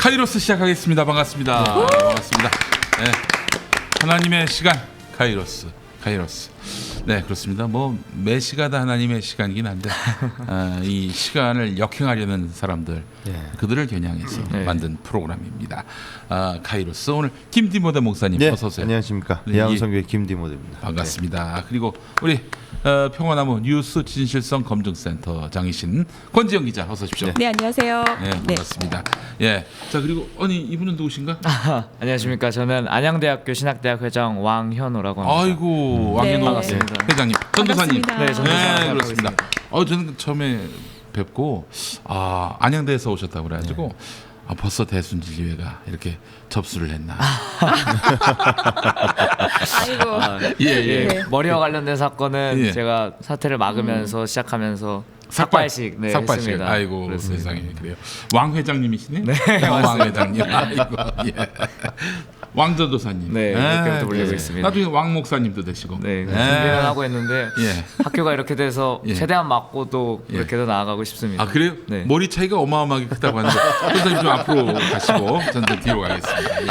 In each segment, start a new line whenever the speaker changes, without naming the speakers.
카이로스 시작하겠습니다. 반갑습니다. 반갑습니다. 네. 하나님의 시간 카이로스. 네, 그렇습니다. 뭐 매 시가다 하나님의 시간이긴 한데 이 시간을 역행하려는 사람들 그들을 겨냥해서 만든 프로그램입니다. 카이로스. 오늘 김디모데 목사님 어서 오세요.
안녕하십니까.
네,
예양성교회 김디모데입니다.
반갑습니다. 그리고 우리 평화나무 뉴스 진실성 검증센터 장이신 권지영 기자 어서 오십시오.
네, 안녕하세요.
네, 반갑습니다. 예. 자, 그리고 아니 이분은 누구신가?
안녕하십니까. 저는 안양대학교 신학대학 회장 왕현우라고 합니다.
아이고 왕현우
반갑습니다.
회장님, 전도사님.
반갑습니다.
네, 전도사.
네, 그렇습니다. 저는 처음에 뵙고 안양대에서 오셨다고 그래가지고 벌써 대순진리회가 이렇게 접수를 했나.
아이고.
예.
네.
머리와 관련된 사건은
예.
제가 사태를 막으면서 시작하면서
삭발식
했습니다.
아이고
그렇습니다.
세상에 그래요. 왕 회장님이시네. 네, 왕 회장님. 아이고 예. 왕 전도사님.
네, 그렇게부터 불리고 있습니다.
나중에 왕 목사님도 되시고.
네, 준비는 하고 있는데
예.
학교가 이렇게 돼서
예.
최대한 맞고 또 그렇게 더 나아가고 싶습니다.
아 그래요?
네.
머리 차이가 어마어마하게 크다고 하는데 선생님 좀 앞으로 가시고 저는 좀 뒤로 가겠습니다. 예.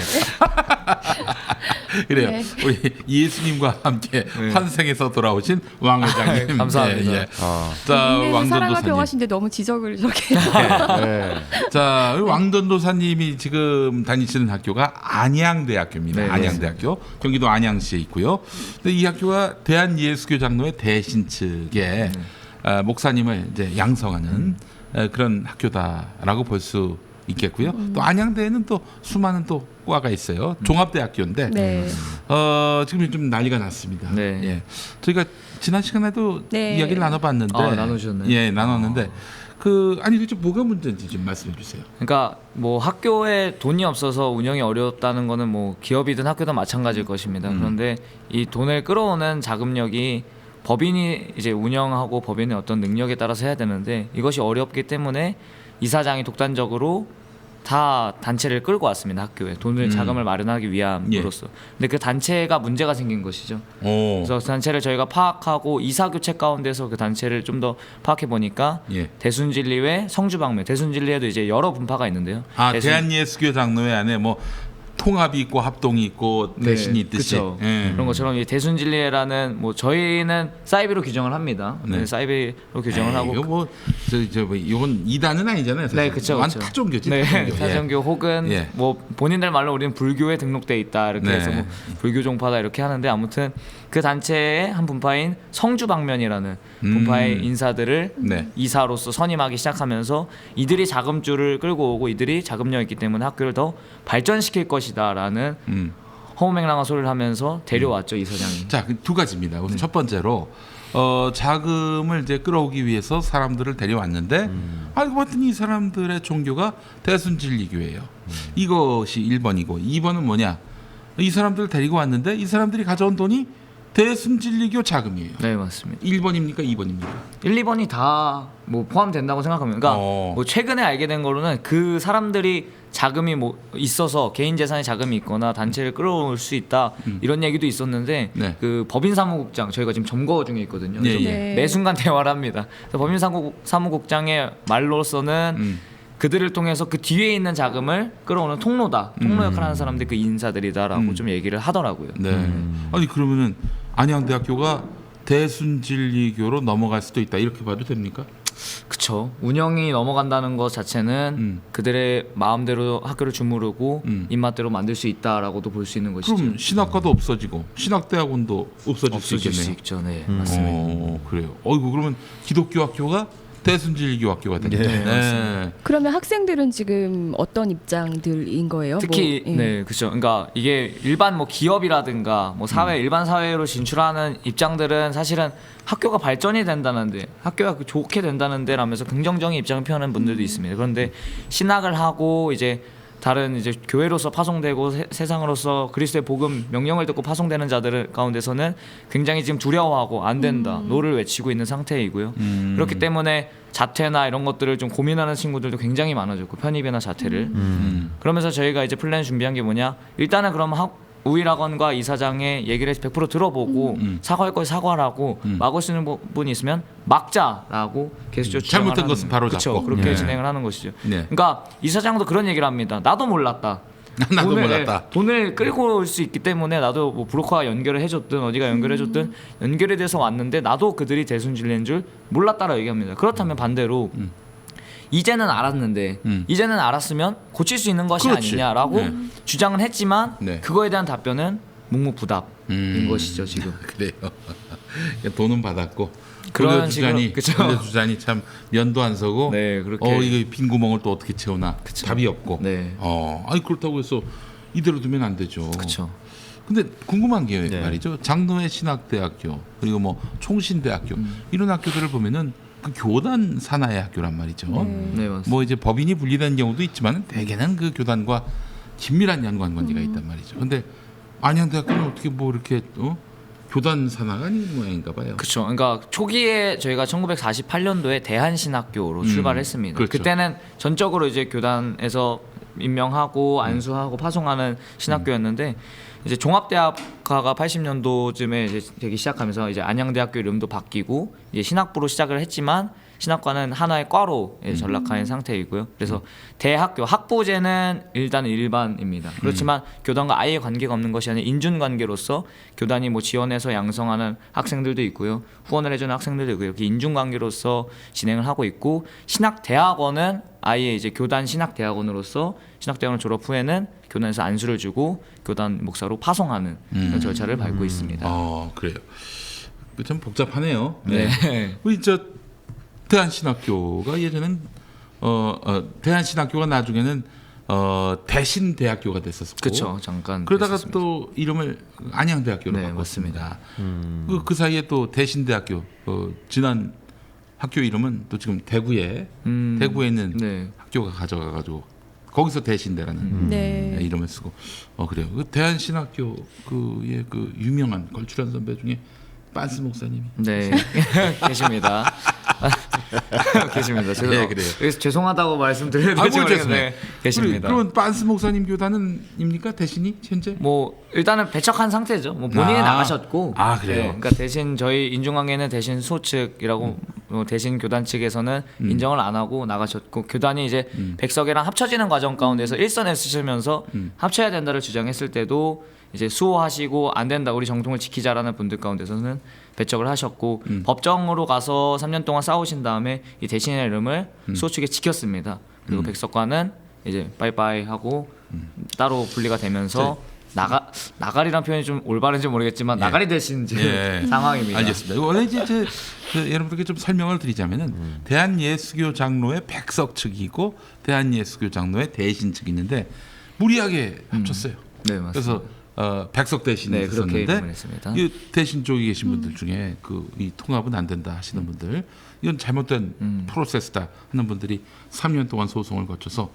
그래요.
네.
우리 예수님과 함께 환생해서 돌아오신 왕 회장님.
감사합니다.
예. 자, 왕
사랑과
전도사님.
평화신데 너무 지적을 저렇게.
네.
자, 왕 전도사님이 지금 다니시는 학교가 안양대학교입니다.
네,
안양대학교. 경기도 안양시에 있고요. 근데 이 학교가 대한예수교 장로회 대신 측의 목사님을 이제 양성하는 그런 학교다라고 볼 수 있겠고요. 또 안양대에는 또 수많은 또 과가 있어요. 종합대학교인데
네.
지금 좀 난리가 났습니다.
네.
예. 저희가 지난 시간에도
네.
이야기를 나눠봤는데,
나누셨네요.
예, 나눴는데 아니 그게 뭐가 문제인지 좀 말씀해 주세요.
그러니까 뭐 학교에 돈이 없어서 운영이 어렵다는 거는 뭐 기업이든 학교든 마찬가지일 것입니다. 그런데 이 돈을 끌어오는 자금력이 법인이 이제 운영하고 법인의 어떤 능력에 따라서 해야 되는데 이것이 어렵기 때문에 이사장이 독단적으로 다 단체를 끌고 왔습니다. 학교에 돈을 자금을 마련하기 위함으로써. 근데 그 단체가 문제가 생긴 것이죠. 그래서 그 단체를 저희가 파악하고 이사교체 가운데서 그 단체를 좀 더 파악해 보니까 대순진리회, 성주방면. 대순진리회도 이제 여러 분파가 있는데요.
대한예수교 장로회 안에 뭐 통합이 있고 합동이 있고 대신이 있듯이
그런 것처럼 이 대순진리회라는 뭐 저희는 사이비로 규정을 합니다. 사이비로 규정을 하고
이거 이건 이단은 아니잖아요.
네, 그렇죠.
타종교지.
네,
타종교.
타종교 혹은 뭐 본인들 말로 우리는 불교에 등록돼 있다 이렇게 해서 뭐 불교 종파다 이렇게 하는데 아무튼 그 단체의 한 분파인 성주방면이라는 분파의 인사들을 이사로서 선임하기 시작하면서 이들이 자금줄을 끌고 오고 이들이 자금력이 있기 때문에 학교를 더 발전시킬 것이다라는 허무맹랑한 소리를 하면서 데려왔죠 이사장이.
자, 두 가지입니다. 우선 첫 번째로 자금을 이제 끌어오기 위해서 사람들을 데려왔는데 알고 봤더니 이 사람들의 종교가 대순진리교예요. 이것이 1번이고 2번은 뭐냐? 이 사람들을 데리고 왔는데 이 사람들이 가져온 돈이 대순진리교 자금이에요.
네, 맞습니다.
1번입니까? 2번입니까?
1, 2번이 다 뭐 포함된다고 생각합니다. 그러니까 뭐 최근에 알게 된 거로는 그 사람들이 자금이 뭐 있어서 개인 재산에 자금이 있거나 단체를 끌어올 수 있다 이런 얘기도 있었는데 그 법인사무국장 저희가 지금 점거 중에 있거든요. 매 순간 대화를 합니다. 법인사무국장의 말로서는 그들을 통해서 그 뒤에 있는 자금을 끌어오는 통로다. 통로 역할을 하는 사람들이 그 인사들이다라고 좀 얘기를 하더라고요.
네. 아니 그러면은 안양대학교가 대순진리교로 넘어갈 수도 있다 이렇게 봐도 됩니까?
그쵸. 운영이 넘어간다는 것 자체는 그들의 마음대로 학교를 주무르고 입맛대로 만들 수 있다라고도 볼 수 있는 것이죠.
그럼 신학과도 없어지고 신학대학원도 없어질 수 있겠네요.
수 있죠. 네, 맞습니다.
그래요. 그러면 기독교 학교가 대순진리교 학교가 되네.
그러면 학생들은 지금 어떤 입장들인 거예요?
특히 그렇죠. 그러니까 이게 일반 뭐 기업이라든가 뭐 사회 일반 사회로 진출하는 입장들은 사실은 학교가 발전이 된다는데 학교가 좋게 된다는데라면서 긍정적인 입장을 표하는 분들도 있습니다. 그런데 신학을 하고 이제 다른 이제 교회로서 파송되고 세상으로서 그리스도의 복음 명령을 듣고 파송되는 자들 가운데서는 굉장히 지금 두려워하고 안 된다 노를 외치고 있는 상태이고요. 그렇기 때문에 자퇴나 이런 것들을 좀 고민하는 친구들도 굉장히 많아졌고 편입이나 자퇴를 그러면서 저희가 이제 플랜 준비한 게 뭐냐 일단은 그럼 우일학원과 이사장의 얘기를 100% 들어보고 사과할 거 사과하고 막을 수 있는 부분이 있으면 막자라고 계속
잘못된 것은 바로 잡고.
그렇게
네.
진행을 하는 것이죠.
네.
그러니까 이사장도 그런 얘기를 합니다. 나도 몰랐다.
나도 몰랐다.
돈을 끌고 올 수 있기 때문에 나도 뭐 브로커가 연결을 해줬든 어디가 연결해줬든 연결이 돼서 왔는데 나도 그들이 대순진리인 줄 몰랐다라고 얘기합니다. 그렇다면 반대로 이제는 알았는데 이제는 알았으면 고칠 수 있는 것이
그렇지.
아니냐라고
네.
주장을 했지만
네.
그거에 대한 답변은 묵묵부답인 것이죠 지금.
그래요. 돈은 받았고
그런 식으로, 그쵸.
주자니 참 면도 안 서고
네, 그렇게.
이거 빈 구멍을 또 어떻게 채우나 답이 없고
네.
아니 그렇다고 해서 이대로 두면 안 되죠.
그렇죠.
근데 궁금한 게
네.
말이죠. 장로회 신학대학교 그리고 뭐 총신대학교 이런 학교들을 보면은 그 교단 산하의 학교란 말이죠.
네 맞습니다.
뭐 이제 법인이 분리된 경우도 있지만 대개는 그 교단과 긴밀한 연관 관계가 있단 말이죠. 근데 안양대학교는 어떻게 뭐 이렇게 교단 산하가 아닌 모양인가 봐요.
그렇죠. 그러니까 초기에 저희가 1948년도에 대한신학교로 출발했습니다.
그렇죠.
그때는 전적으로 이제 교단에서 임명하고 안수하고 파송하는 신학교였는데 이제 종합대학가가 80년도쯤에 이제 되기 시작하면서 이제 안양대학교 이름도 바뀌고 이제 신학부로 시작을 했지만 신학과는 하나의 과로 전락한 상태이고요. 그래서 대학교 학부제는 일단 일반입니다. 그렇지만 교단과 아예 관계가 없는 것이 아니라 인준 관계로서 교단이 뭐 지원해서 양성하는 학생들도 있고요. 후원을 해주는 학생들도 있고요. 이렇게 인준 관계로서 진행을 하고 있고 신학대학원은 아예 이제 교단 신학대학원으로서 신학대학원 졸업 후에는 교단에서 안수를 주고 교단 목사로 파송하는 그런 절차를 밟고 있습니다.
그래요. 참 복잡하네요.
네.
우리 대한신학교가 예전엔 대한신학교가 나중에는 대신대학교가 됐었고
그렇죠. 잠깐
그러다가
됐었습니다.
또 이름을 안양대학교로
네,
바꿨습니다. 그 사이에 또 대신대학교 지난 학교 이름은 또 지금 대구에 있는
네.
학교가 가져가가지고 거기서 대신대라는
네.
이름을 쓰고 그래요. 그 대한신학교 그의 그 유명한 걸출한 선배 중에 빤스 목사님이
네 계십니다. 계십니다.
네, 그래요.
그래서 죄송하다고 말씀드려야 될지 모르겠는데 계십니다.
그러면 빤스 목사님 교단은입니까 대신이 현재?
뭐 일단은 배척한 상태죠. 뭐 본인이 나가셨고.
그래요.
네, 그러니까 대신 저희 인중관계는 대신 수호 측이라고 대신 교단 측에서는 인정을 안 하고 나가셨고 교단이 이제 백석이랑 합쳐지는 과정 가운데서 일선에 쓰시면서 합쳐야 된다를 주장했을 때도 이제 수호하시고 안 된다 우리 정통을 지키자라는 분들 가운데서는 배척을 하셨고 법정으로 가서 3년 동안 싸우신 다음에 이 대신의 이름을 수호 측에 지켰습니다. 그리고 백석과는 이제 빠이빠이 하고 따로 분리가 되면서 나가리란 표현이 좀 올바른지 모르겠지만 나가리 되신 지금 상황입니다.
알겠습니다. 원래 이제 여러분들께 좀 설명을 드리자면은 대한예수교 장로회 백석 측이 있고 대한예수교 장로회 대신 측이 있는데 무리하게 합쳤어요.
네 맞습니다.
그래서 백석 대신이
네, 그렇게 이름을
있었는데
했습니다.
이 대신 쪽에 계신 분들 중에 이 통합은 안 된다 하시는 분들 이건 잘못된 프로세스다 하는 분들이 3년 동안 소송을 거쳐서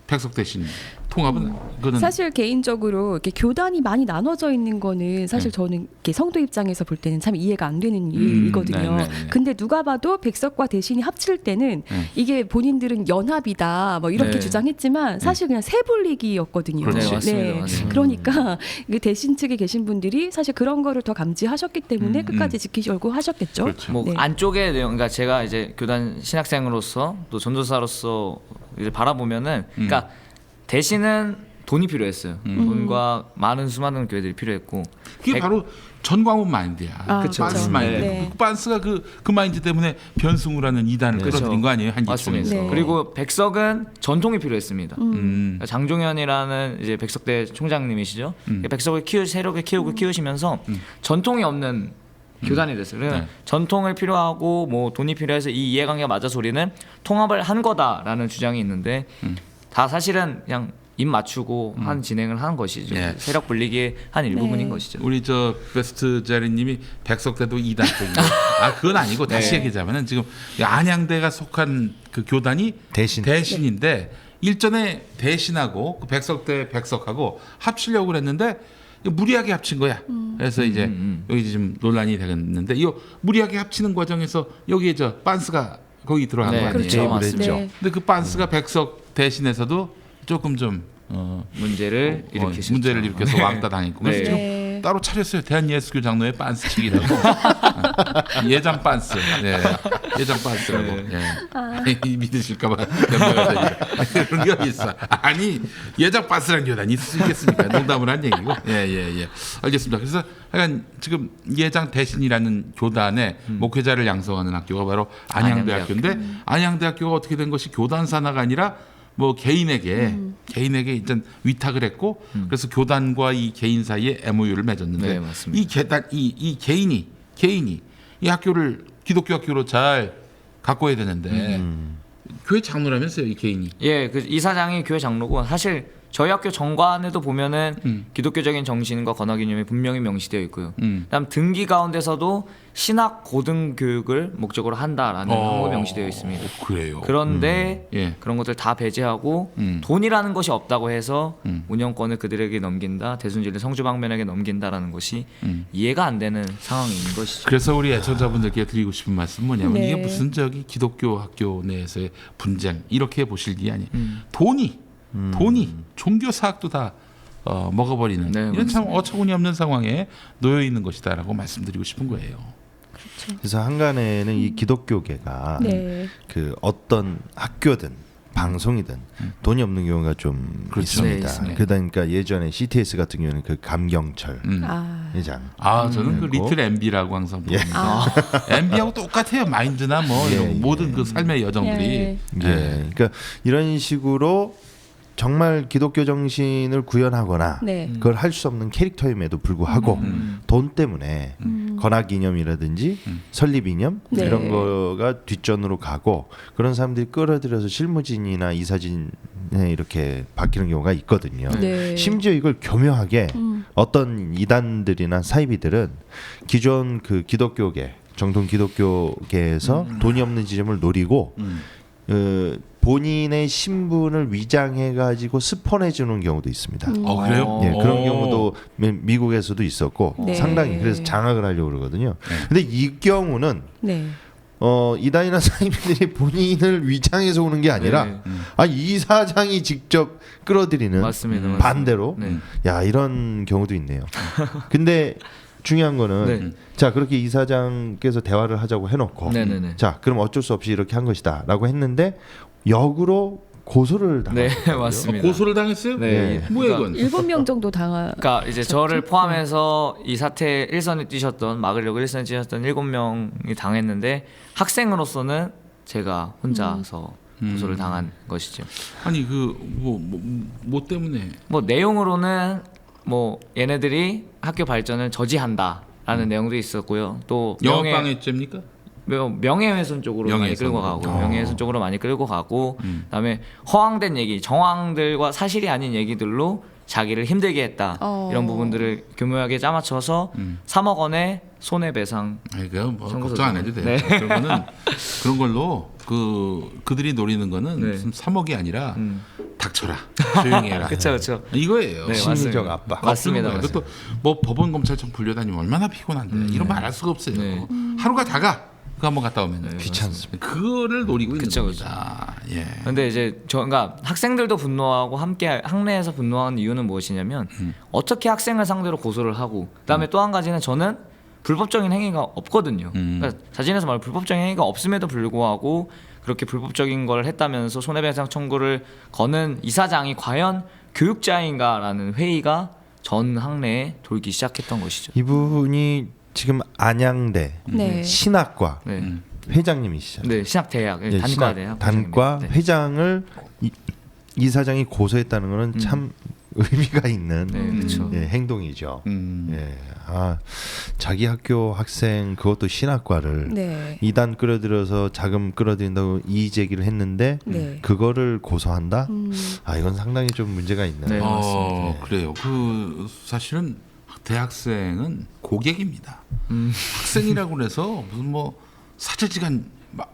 백석 대신 통합은 그거는
사실 개인적으로 이렇게 교단이 많이 나눠져 있는 거는 사실 저는 이렇게 성도 입장에서 볼 때는 참 이해가 안 되는 일이거든요.
네.
근데 누가 봐도 백석과 대신이 합칠 때는 이게 본인들은 연합이다 뭐 이렇게
네.
주장했지만 사실 그냥 세불리기였거든요.
그렇지.
네, 맞습니다. 맞습니다.
그러니까 그 대신 측에 계신 분들이 사실 그런 거를 더 감지하셨기 때문에 끝까지 지키려고 하셨겠죠.
그렇죠.
뭐
네.
안쪽의 내용, 그러니까 제가 이제 교단 신학생으로서 또 전도사로서 이제 바라보면은, 그러니까 대신은 돈이 필요했어요. 돈과 많은 수많은 교회들이 필요했고,
그게 바로 전광훈 마인드야.
그쵸.
빤스
그쵸.
마인드.
네.
그 빤스가 그 마인드 때문에 변승우라는 이단을 끌어들인 거 아니에요? 한
맞습니다.
기총에서.
네.
그리고 백석은 전통이 필요했습니다. 그러니까 장종현이라는 이제 백석대 총장님이시죠. 백석을 세력을 키우시면서 전통이 없는 교단이 됐어요. 그래서
네.
전통을 필요하고 뭐 돈이 필요해서 이 이해관계가 맞아서 우리는 통합을 한 거다라는 주장이 있는데 다 사실은 그냥 입 맞추고 한 진행을 한 것이죠.
네.
세력 불리기의 한 일부분인 것이죠.
우리 베스트 자리님이 백석대도 이단 쪽인데 그건 아니고 다시 얘기하자면은 지금 안양대가 속한 그 교단이 대신인데 일전에 대신하고 그 백석대 백석하고 합치려고 그랬는데 무리하게 합친 거야. 그래서 이제 여기 지금 논란이 되겠는데 이 무리하게 합치는 과정에서 여기에 빤스가 거기 들어간 거 아니에요?
그렇죠. 맞습니다.
네.
근데 그 빤스가 백석 대신에서도 조금 좀
문제를 일으키셨죠.
문제를 일으켜서 왕따 당했고 그래서
네.
지금
네.
따로 차렸어요. 대한예수교 장로의 빤스치기라고 예장 빤스, 예장 빤스라고. 믿으실까봐 염려가 됩니다. 그런 게 있어. 아니 예장 빤스라는 교단이 있을 수 있겠습니까? 농담을 한 얘기고. 예. 알겠습니다. 그래서 약간 지금 예장 대신이라는 교단의 목회자를 양성하는 학교가 바로 안양대학교인데 안양대학교가 어떻게 된 것이 교단 산하가 아니라 뭐 개인에게 일단 위탁을 했고 그래서 교단과 이 개인 사이에 MOU를 맺었는데
네, 맞습니다.
이 개인이 이 학교를 기독교 학교로 잘 가꿔야 되는데 교회 장로라면서요, 이 개인이.
예, 그 이사장이 교회 장로고 사실 저희 학교 정관에도 보면은 기독교적인 정신과 권학 이념이 분명히 명시되어 있고요. 그다음 등기 가운데서도 신학 고등 교육을 목적으로 한다라는 항목이 명시되어 있습니다.
그래요.
그런데
예.
그런 것들 다 배제하고 돈이라는 것이 없다고 해서 운영권을 그들에게 넘긴다, 대순진리 성주방면에게 넘긴다라는 것이 이해가 안 되는 상황인 것이죠.
그래서 우리 애청자분들께 드리고 싶은 말씀 은 뭐냐면
네.
이게 무슨 저기 기독교 학교 내에서의 분쟁 이렇게 보실 게 아니. 돈이 종교 사학도 다 먹어버리는
네,
이런 참
맞습니다.
어처구니 없는 상황에 놓여 있는 것이다라고 말씀드리고 싶은 거예요.
그래서 한간에는 이 기독교계가
네.
그 어떤 학교든 방송이든 돈이 없는 경우가 좀
그렇죠.
네,
있습니다.
있습니다.
그러니까 예전에 CTS 같은 경우는 그 감경철 회장.
저는 그
그리고-
리틀 MB라고 항상
예.
부릅니다. MB하고 똑같아요. 마인드나 뭐
예,
이런
예.
모든 그 삶의 여정들이.
예.
그러니까 이런 식으로 정말 기독교 정신을 구현하거나
네.
그걸 할 수 없는 캐릭터임에도 불구하고 돈 때문에 건학 이념이라든지 설립 이념
네.
이런 거가 뒷전으로 가고 그런 사람들이 끌어들여서 실무진이나 이사진에 이렇게 바뀌는 경우가 있거든요.
네.
심지어 이걸 교묘하게 어떤 이단들이나 사이비들은 기존 그 기독교계 정통 기독교계에서 돈이 없는 지점을 노리고 본인의 신분을 위장해 가지고 스폰해 주는 경우도 있습니다.
그래요?
예, 그런 경우도 미국에서도 있었고
네.
상당히 그래서 장악을 하려고 그러거든요. 근데 이 경우는
네.
이단이나 사이비들이 본인을 위장해서 오는 게 아니라
네.
이 사장이 직접 끌어들이는
맞습니다.
반대로
네.
야 이런 경우도 있네요. 근데 중요한 거는
네.
자 그렇게 이사장께서 대화를 하자고 해놓고
네네네.
자 그럼 어쩔 수 없이 이렇게 한 것이다라고 했는데 역으로 고소를
네,
당했어요.
맞습니다.
고소를 당했어요?
네.
뭐야 이건?
7명 정도 당하.
그러니까 이제 저를 포함해서 이 사태 일선에 뛰셨던 막으려고 일선에 뛰셨던 7명이 당했는데 학생으로서는 제가 혼자서 고소를 당한 것이죠.
아니 그 뭐 때문에?
뭐 내용으로는 뭐 얘네들이 학교 발전을 저지한다라는 내용도 있었고요. 또
영업방해죄입니까?
명예훼손 쪽으로 많이
명예훼손.
끌고 가고 명예훼손 쪽으로 많이 끌고 가고 그다음에 허황된 얘기, 정황들과 사실이 아닌 얘기들로 자기를 힘들게 했다 이런 부분들을 교묘하게 짜맞춰서 3억 원의 손해배상.
그러니까 뭐
청구서
걱정 안 해도 돼요.
네.
그러면은 그런 걸로 그들이 노리는 거는
네.
무슨 3억이 아니라 닥쳐라, 조용히 해라.
그렇죠.
이거예요.
네,
심리적
맞습니다.
압박.
맞습니다.
그것도 뭐 법원 검찰청 불려다니면 얼마나 피곤한데 이런 말 할 수가 없어요.
네.
하루가 다가. 그거 한번 갔다 오면
귀찮습니다.
그거를 노리고 있는
그쵸,
겁니다. 예.
근데 이제 그러니까 학생들도 분노하고 함께 학내에서 분노하는 이유는 무엇이냐면 어떻게 학생을 상대로 고소를 하고 그다음에 또 한 가지는 저는 불법적인 행위가 없거든요. 그러니까 자진해서 말 불법적인 행위가 없음에도 불구하고 그렇게 불법적인 걸 했다면서 손해배상 청구를 거는 이사장이 과연 교육자인가라는 회의가 전 학내에 돌기 시작했던 것이죠.
이분이 지금 안양대
네.
신학과
네,
회장님이시죠.
네 신학대학
예,
단과 대학
단과
네.
회장을 이 사장이 고소했다는 것은 참 의미가 있는
네, 그렇죠.
예, 행동이죠. 예, 자기 학교 학생 그것도 신학과를
네.
이단 끌어들여서 자금 끌어들인다고 이의 제기를 했는데
네.
그거를 고소한다? 이건 상당히 좀 문제가 있는.
네. 맞습니다.
그래요. 그 사실은 대학생은 고객입니다. 학생이라고 그래서 무슨 뭐 사제지간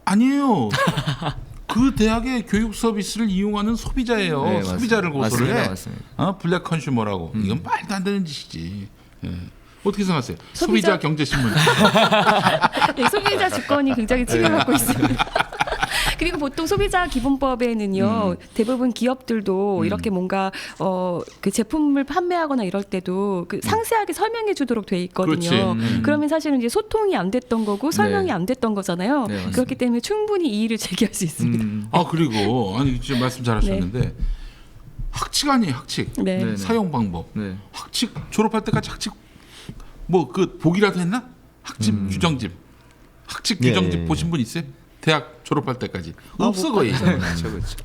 아니에요. 그 대학의 교육 서비스를 이용하는 소비자예요.
네,
소비자를 고소를 해.
맞습니다.
블랙 컨슈머라고. 이건 말도 안 되는 짓이지. 예. 어떻게 생각하세요?
소비자
소비자 경제신문.
네, 소비자 주권이 굉장히 침해받고 있습니다. 그리고 보통 소비자 기본법에는요 대부분 기업들도 이렇게 뭔가 그 제품을 판매하거나 이럴 때도 그 상세하게 설명해주도록 돼 있거든요.
그렇지.
그러면 사실은 이제 소통이 안 됐던 거고 설명이
네.
안 됐던 거잖아요.
네, 맞습니다.
그렇기 때문에 충분히 이의를 제기할 수 있습니다.
아 그리고 아니 지금 말씀 잘하셨는데 학칙 아니에요 학칙.
네.
네.
사용 방법.
네.
학칙 졸업할 때까지 학칙 뭐 그 보기라도 했나? 학집 규정집. 학칙
예,
규정집
예, 예.
보신 분 있어요? 대학 졸업할 때까지 없어 거의.
그렇죠, 그렇죠.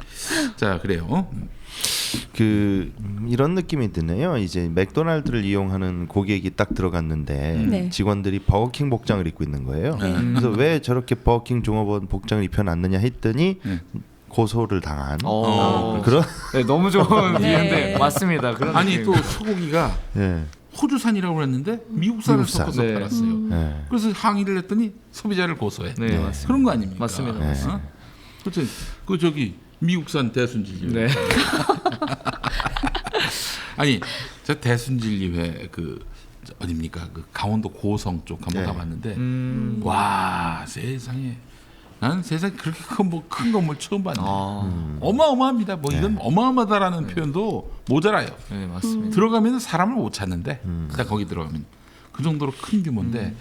자 그래요.
그 이런 느낌이 드네요. 이제 맥도날드를 이용하는 고객이 딱 들어갔는데
네.
직원들이 버거킹 복장을 입고 있는 거예요.
네.
그래서 왜 저렇게 버거킹 종업원 복장을 입혀놨느냐 했더니 고소를 당한 그런
네, 너무 좋은
네.
비유인데 맞습니다. 그런
아니
느낌.
또 소고기가
예.
호주산이라고 그랬는데 미국산을
미국산.
섞어서
네.
팔았어요.
예.
그래서 항의를 했더니 소비자를 고소해.
네, 맞습니다.
그런 거 아닙니까?
맞습니다.
네.
맞습니다.
그렇죠. 그 저기 미국산 대순진리회.
네.
아니 저 대순진리회 그 어딥니까? 그 강원도 고성 쪽 한번
네.
가봤는데 와 세상에 나는 세상에 그렇게 큰 건물 처음 봤네. 어마어마합니다. 뭐 이건 어마어마하다라는 표현도 모자라요.
네, 맞습니다.
들어가면 사람을 못 찾는데 딱 거기 들어가면 그 정도로 큰 규모인데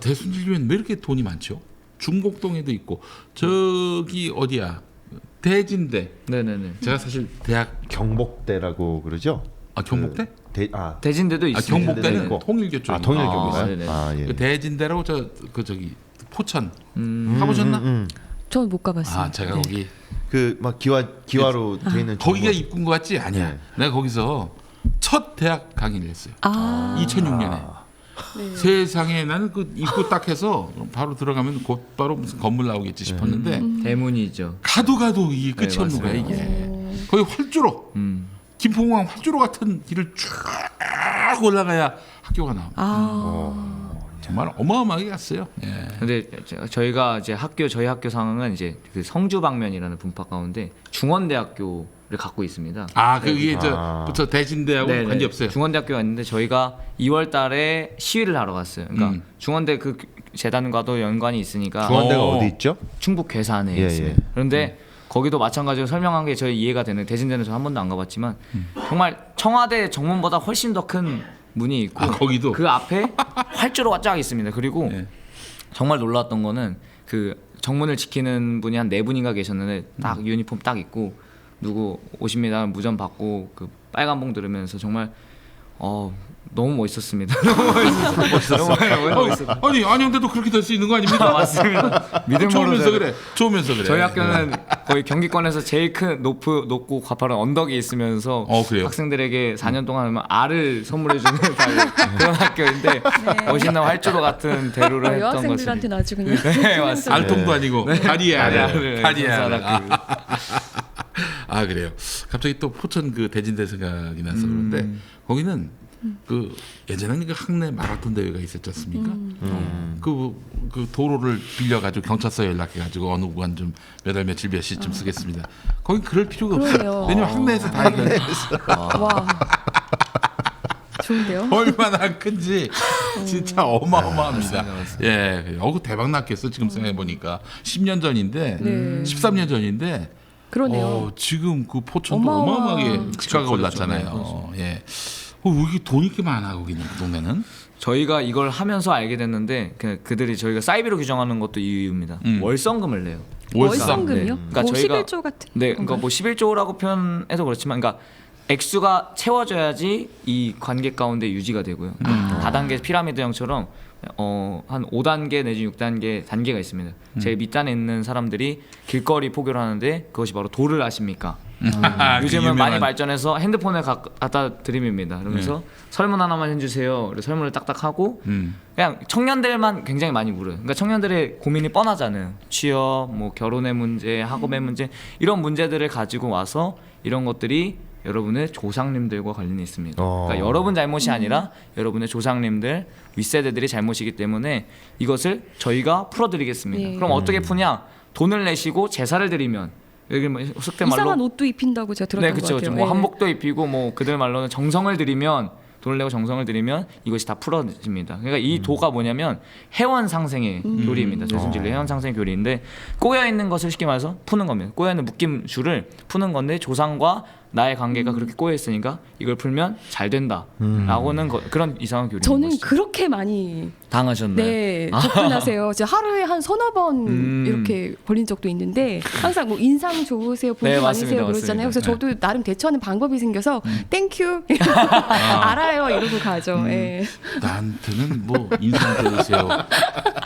대순진리회는 왜 이렇게 돈이 많죠? 중곡동에도 있고 저기 어디야 대진대.
네네네.
제가 사실 대학
경복대라고 그러죠?
경복대?
대진대도 있습니다.
경복대는
있고.
통일교 쪽.
통일교인가요?
네네.
예.
그 대진대라고 저기 포천 가보셨나?
저는 못 가봤어요.
제가
네.
거기
그 막 기와로 돼 있는
거기가
정보-
입구인 것 같지? 아니야.
네.
내가 거기서 첫 대학 강의를 했어요. 2006년에.
네.
세상에 나는 그 입구 딱 해서 바로 들어가면 곧바로 무슨 건물 나오겠지 싶었는데
대문이죠.
가도 이게 끝이
네,
없는 거야
맞습니다.
이게. 거기 활주로 김포공항 활주로 같은 길을 쫙 올라가야 학교가 나옵니다. 정말 어마어마하게 갔어요. 예.
근데 저희가 이제 저희 학교 상황은 이제 그 성주 방면이라는 분파 가운데 중원대학교를 갖고 있습니다.
그게 저 대진대하고
네네.
관계 없어요.
중원대학교가 있는데 저희가 2월달에 시위를 하러 갔어요. 그러니까 중원대 그 재단과도 연관이 있으니까
중원대가 어디 있죠?
충북 괴산에
예,
있습니다.
예.
그런데 거기도 마찬가지로 설명한 게 저희 이해가 되는 대진대는 저 한 번도 안 가봤지만 정말 청와대 정문보다 훨씬 더 큰 문이 있고
거기도?
그 앞에 활주로가 쫙 있습니다. 그리고
네.
정말 놀라웠던 거는 그 정문을 지키는 분이 한 4분인가 계셨는데 딱 유니폼 딱 입고 누구 오십니다 무전 받고 그 빨간 봉 들으면서 정말 너무 멋있었습니다. 너무 멋있었어요. 정말 멋있었어요.
아니 안양대도 그렇게 될 수 있는 거 아닙니까?
맞습니다. 믿음으로
좋으면서 그래. 좋으면서 그래.
저희 학교는 거의 경기권에서 제일 큰 높고 가파른 언덕이 있으면서
그래요?
학생들에게 4년 동안 하면 알을 선물해주는 그런 학교인데 멋있는 활주로 같은 대로를 했던
여학생들한테
것을
아주 그냥
네, 맞습니다.
알통도 아니고 다리에
알을
다리에
선사할
아 그래요. 갑자기 또 포천 그 대진대 생각이 나서 그런데 거기는 그 예전에는 그 학내 마라톤 대회가 있었지 않습니까? 그 도로를 빌려 가지고 경찰서 연락해 가지고 어느 구간 좀 몇 월 며칠 몇 시쯤 쓰겠습니다. 거기 그럴 필요가 없어요.
그러네요.
왜냐면 학내에서 다 해결해.
와. 좋은데요?
얼마나 큰지 진짜 어마어마합니다.
맞습니다.
예, 대박 났겠어 지금 생각해 보니까 10년 전인데,
네.
13년 전인데,
그러네요.
지금 그 포천도
어마어마한
어마어마하게 집가가 올랐잖아요.
그렇죠.
예, 왜 이렇게 돈이 이렇게 많아 거기는 그 동네는?
저희가 이걸 하면서 알게 됐는데 그들이 저희가 사이비로 규정하는 것도 이유입니다. 월성금을 내요.
월성금이요?
네. 그러니까
뭐
저희가
11조 같은
네, 그러니까 뭐 11조라고 표현해서 그렇지만, 그러니까 액수가 채워져야지 이 관계 가운데 유지가 되고요. 다단계 피라미드형처럼 한 5단계 내지 6단계 단계가 있습니다. 제일 밑단에 있는 사람들이 길거리 포교를 하는데 그것이 바로 도를 아십니까? 요즘은 많이 발전해서 핸드폰에 갖다 드림입니다. 그러면서 설문 하나만 해주세요. 그래서 설문을 딱딱 하고 그냥 청년들만 굉장히 많이 물어요. 그러니까 청년들의 고민이 뻔하잖아요. 취업, 뭐 결혼의 문제, 학업의 문제, 이런 문제들을 가지고 와서 이런 것들이 여러분의 조상님들과 관련이 있습니다. 그러니까 여러분 잘못이 아니라 여러분의 조상님들, 윗세대들이 잘못이기 때문에 이것을 저희가 풀어드리겠습니다.
네.
그럼 어떻게 푸냐? 돈을 내시고 제사를 드리면, 여기 뭐 속된 말로
이상한 옷도 입힌다고 제가 들었던
네,
것
그렇죠.
같아요.
뭐
네.
한복도 입히고 뭐 그들 말로는 정성을 들이면 돈을 내고 정성을 들이면 이것이 다 풀어집니다. 그러니까 이 도가 뭐냐면 회원 상생의 교리입니다. 대순진리 회원 상생의 교리인데 꼬여 있는 것을 쉽게 말해서 푸는 겁니다. 꼬여 있는 묶임 줄을 푸는 건데 조상과 나의 관계가 그렇게 꼬여 있으니까 이걸 풀면 잘 된다라고는 그런 이상한 교리인
저는
것이죠.
그렇게 많이
당하셨나요?
네 접근하세요. 제가 하루에 한 서너 번 이렇게 걸린 적도 있는데 항상 뭐 인상 좋으세요, 복이
네,
많으세요
맞습니다,
그러잖아요. 그래서
맞습니다.
저도 나름 대처하는 방법이 생겨서 땡큐 알아요 이러고 가죠. 예.
나한테는 뭐 인상 좋으세요.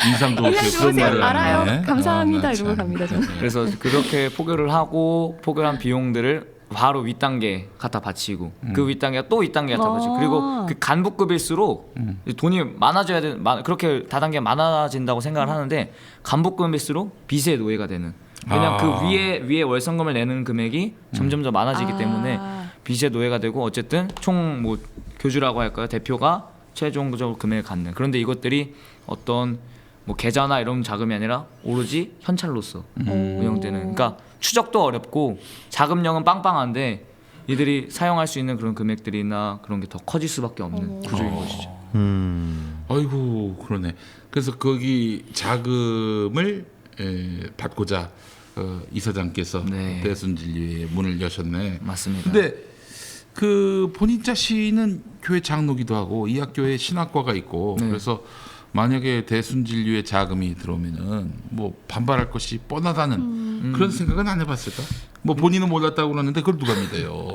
인상
인상
좋으세요. 그런
좋으세요.
말을
알아요.
하네.
감사합니다.
나
이러고
참.
갑니다, 저는.
그래서 그렇게 포교를 하고 포교한 비용들을 바로 윗단계 갖다 바치고 그 윗단계가 또 윗단계 갖다 바치고 그리고 그 간부급일수록 돈이 많아져야 되는 그렇게 다단계가 많아진다고 생각을 하는데 간부급일수록 빚의 노예가 되는 왜냐면 그 위에 월성금을 내는 금액이 점점 더 많아지기 때문에 빚의 노예가 되고 어쨌든 총 뭐 교주라고 할까요 대표가 최종적으로 금액을 갖는 그런데 이것들이 어떤 뭐 계좌나 이런 자금이 아니라 오로지 현찰로서 운영되는 그러니까 추적도 어렵고 자금력은 빵빵한데 이들이 사용할 수 있는 그런 금액들이나 그런 게 더 커질 수밖에 없는 구조인 것이죠.
아이고 그러네. 그래서 거기 자금을 받고자 이사장께서
네.
대순진리의 문을 여셨네.
맞습니다.
근데 그 본인 자신은 교회 장로기도 하고 이 학교에 신학과가 있고
네.
그래서 만약에 대순진리의 자금이 들어오면은 뭐 반발할 것이 뻔하다는 그런 생각은 안 해봤을까? 뭐 본인은 몰랐다고 그러는데 그걸 누가 믿어요?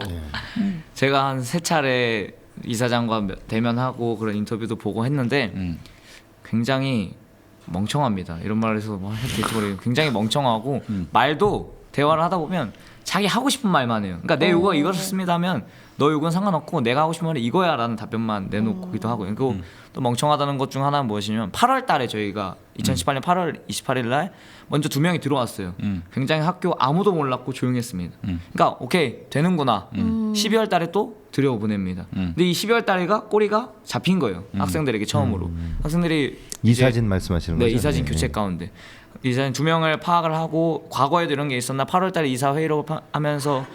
제가 한 3차례 이사장과 대면하고 그런 인터뷰도 보고 했는데 굉장히 멍청합니다. 이런 말을 해서 뭐 해도 될지 모르겠는데 굉장히 멍청하고 말도 대화를 하다 보면 자기 하고 싶은 말만 해요. 그러니까 내 요구가 이거였습니다 하면 너 요구는 상관없고 내가 하고 싶은 말은 이거야 라는 답변만 내놓기도 하고 그리고 또 멍청하다는 것 중 하나는 무엇이냐면 8월 달에 저희가 2018년 8월 28일 날 먼저 2명이 들어왔어요. 굉장히 학교 아무도 몰랐고 조용했습니다. 그러니까 오케이 되는구나. 12월 달에 또 들여보냅니다. 근데 이 12월 달에가 꼬리가 잡힌 거예요. 학생들에게 처음으로. 학생들이
이사진 말씀하시는
네,
거죠?
이사진
네.
교체 가운데 이사진 2명을 파악을 하고 과거에도 이런 게 있었나 8월달에 이사 회의를 하면서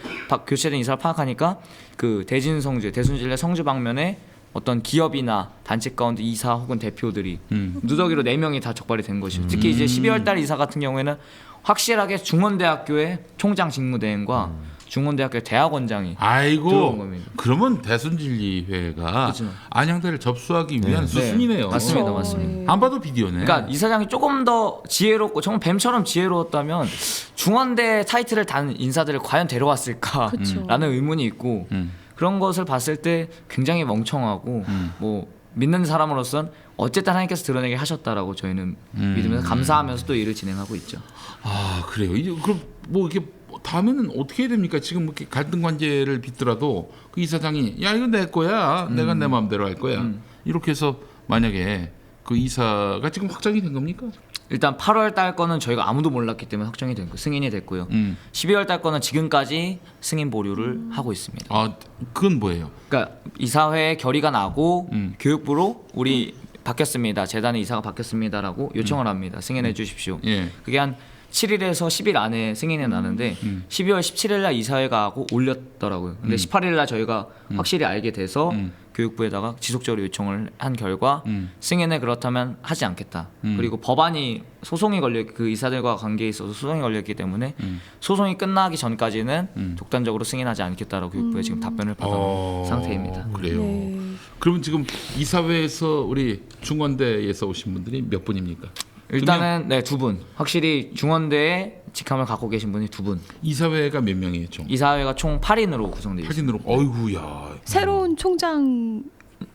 교체된 이사를 파악하니까 그 대진 성주 대순진리 성주 방면에 어떤 기업이나 단체 가운데 이사 혹은 대표들이 누더기로 4명이 다 적발이 된 것이죠. 특히 이제 12월달 이사 같은 경우에는 확실하게 중원대학교의 총장 직무대행과 중원대학교 대학원장이 들어온
아이고
겁니다.
그러면 대순진리회가
그렇죠.
안양대를 접수하기 위한
네.
수순이네요.
맞습니다,
그렇죠.
맞습니다.
예.
안 봐도 비디오네.
그러니까 이사장이 조금 더 지혜롭고 정말 뱀처럼 지혜로웠다면 중원대 타이틀을 단 인사들을 과연 데려왔을까라는
그쵸.
의문이 있고 그런 것을 봤을 때 굉장히 멍청하고 뭐 믿는 사람으로선 어쨌든 하나님께서 드러내게 하셨다라고 저희는 믿으면서 감사하면서 또 일을 진행하고 있죠.
아 그래요. 이제 그럼 뭐 이렇게 다음에는 어떻게 해야 됩니까? 지금 이렇게 갈등 관계를 빚더라도 그 이사장이 야 이거 내 거야, 내가 내 마음대로 할 거야. 이렇게 해서 만약에 그 이사가 지금 확정이 된 겁니까?
일단 8월 달 거는 저희가 아무도 몰랐기 때문에 확정이 됐고 승인이 됐고요. 12월 달 거는 지금까지 승인 보류를 하고 있습니다.
아 그건 뭐예요?
그러니까 이사회 결의가 나고 교육부로 우리 바뀌었습니다. 재단의 이사가 바뀌었습니다라고 요청을 합니다. 승인해 주십시오.
예.
그게 한 7일에서 10일 안에 승인이 나는데 12월 17일 날 이사회가 하고 올렸더라고요. 근데 18일 날 저희가 확실히 알게 돼서 교육부에다가 지속적으로 요청을 한 결과 승인을 그렇다면 하지 않겠다. 그리고 법안이 소송이 걸려 그 이사들과 관계에 있어서 소송이 걸렸기 때문에 소송이 끝나기 전까지는 독단적으로 승인하지 않겠다라고 교육부에 지금 답변을 받은 상태입니다.
그래요.
네.
그러면 지금 이사회에서 우리 중원대에서 오신 분들이 몇 분입니까?
일단은 네, 2분. 확실히 중원대에 직함을 갖고 계신 분이 2분.
이사회가 몇 명이에요, 총?
이사회가 총 8인으로 구성되어 있습니다.
8인으로. 어이구야.
새로운 총장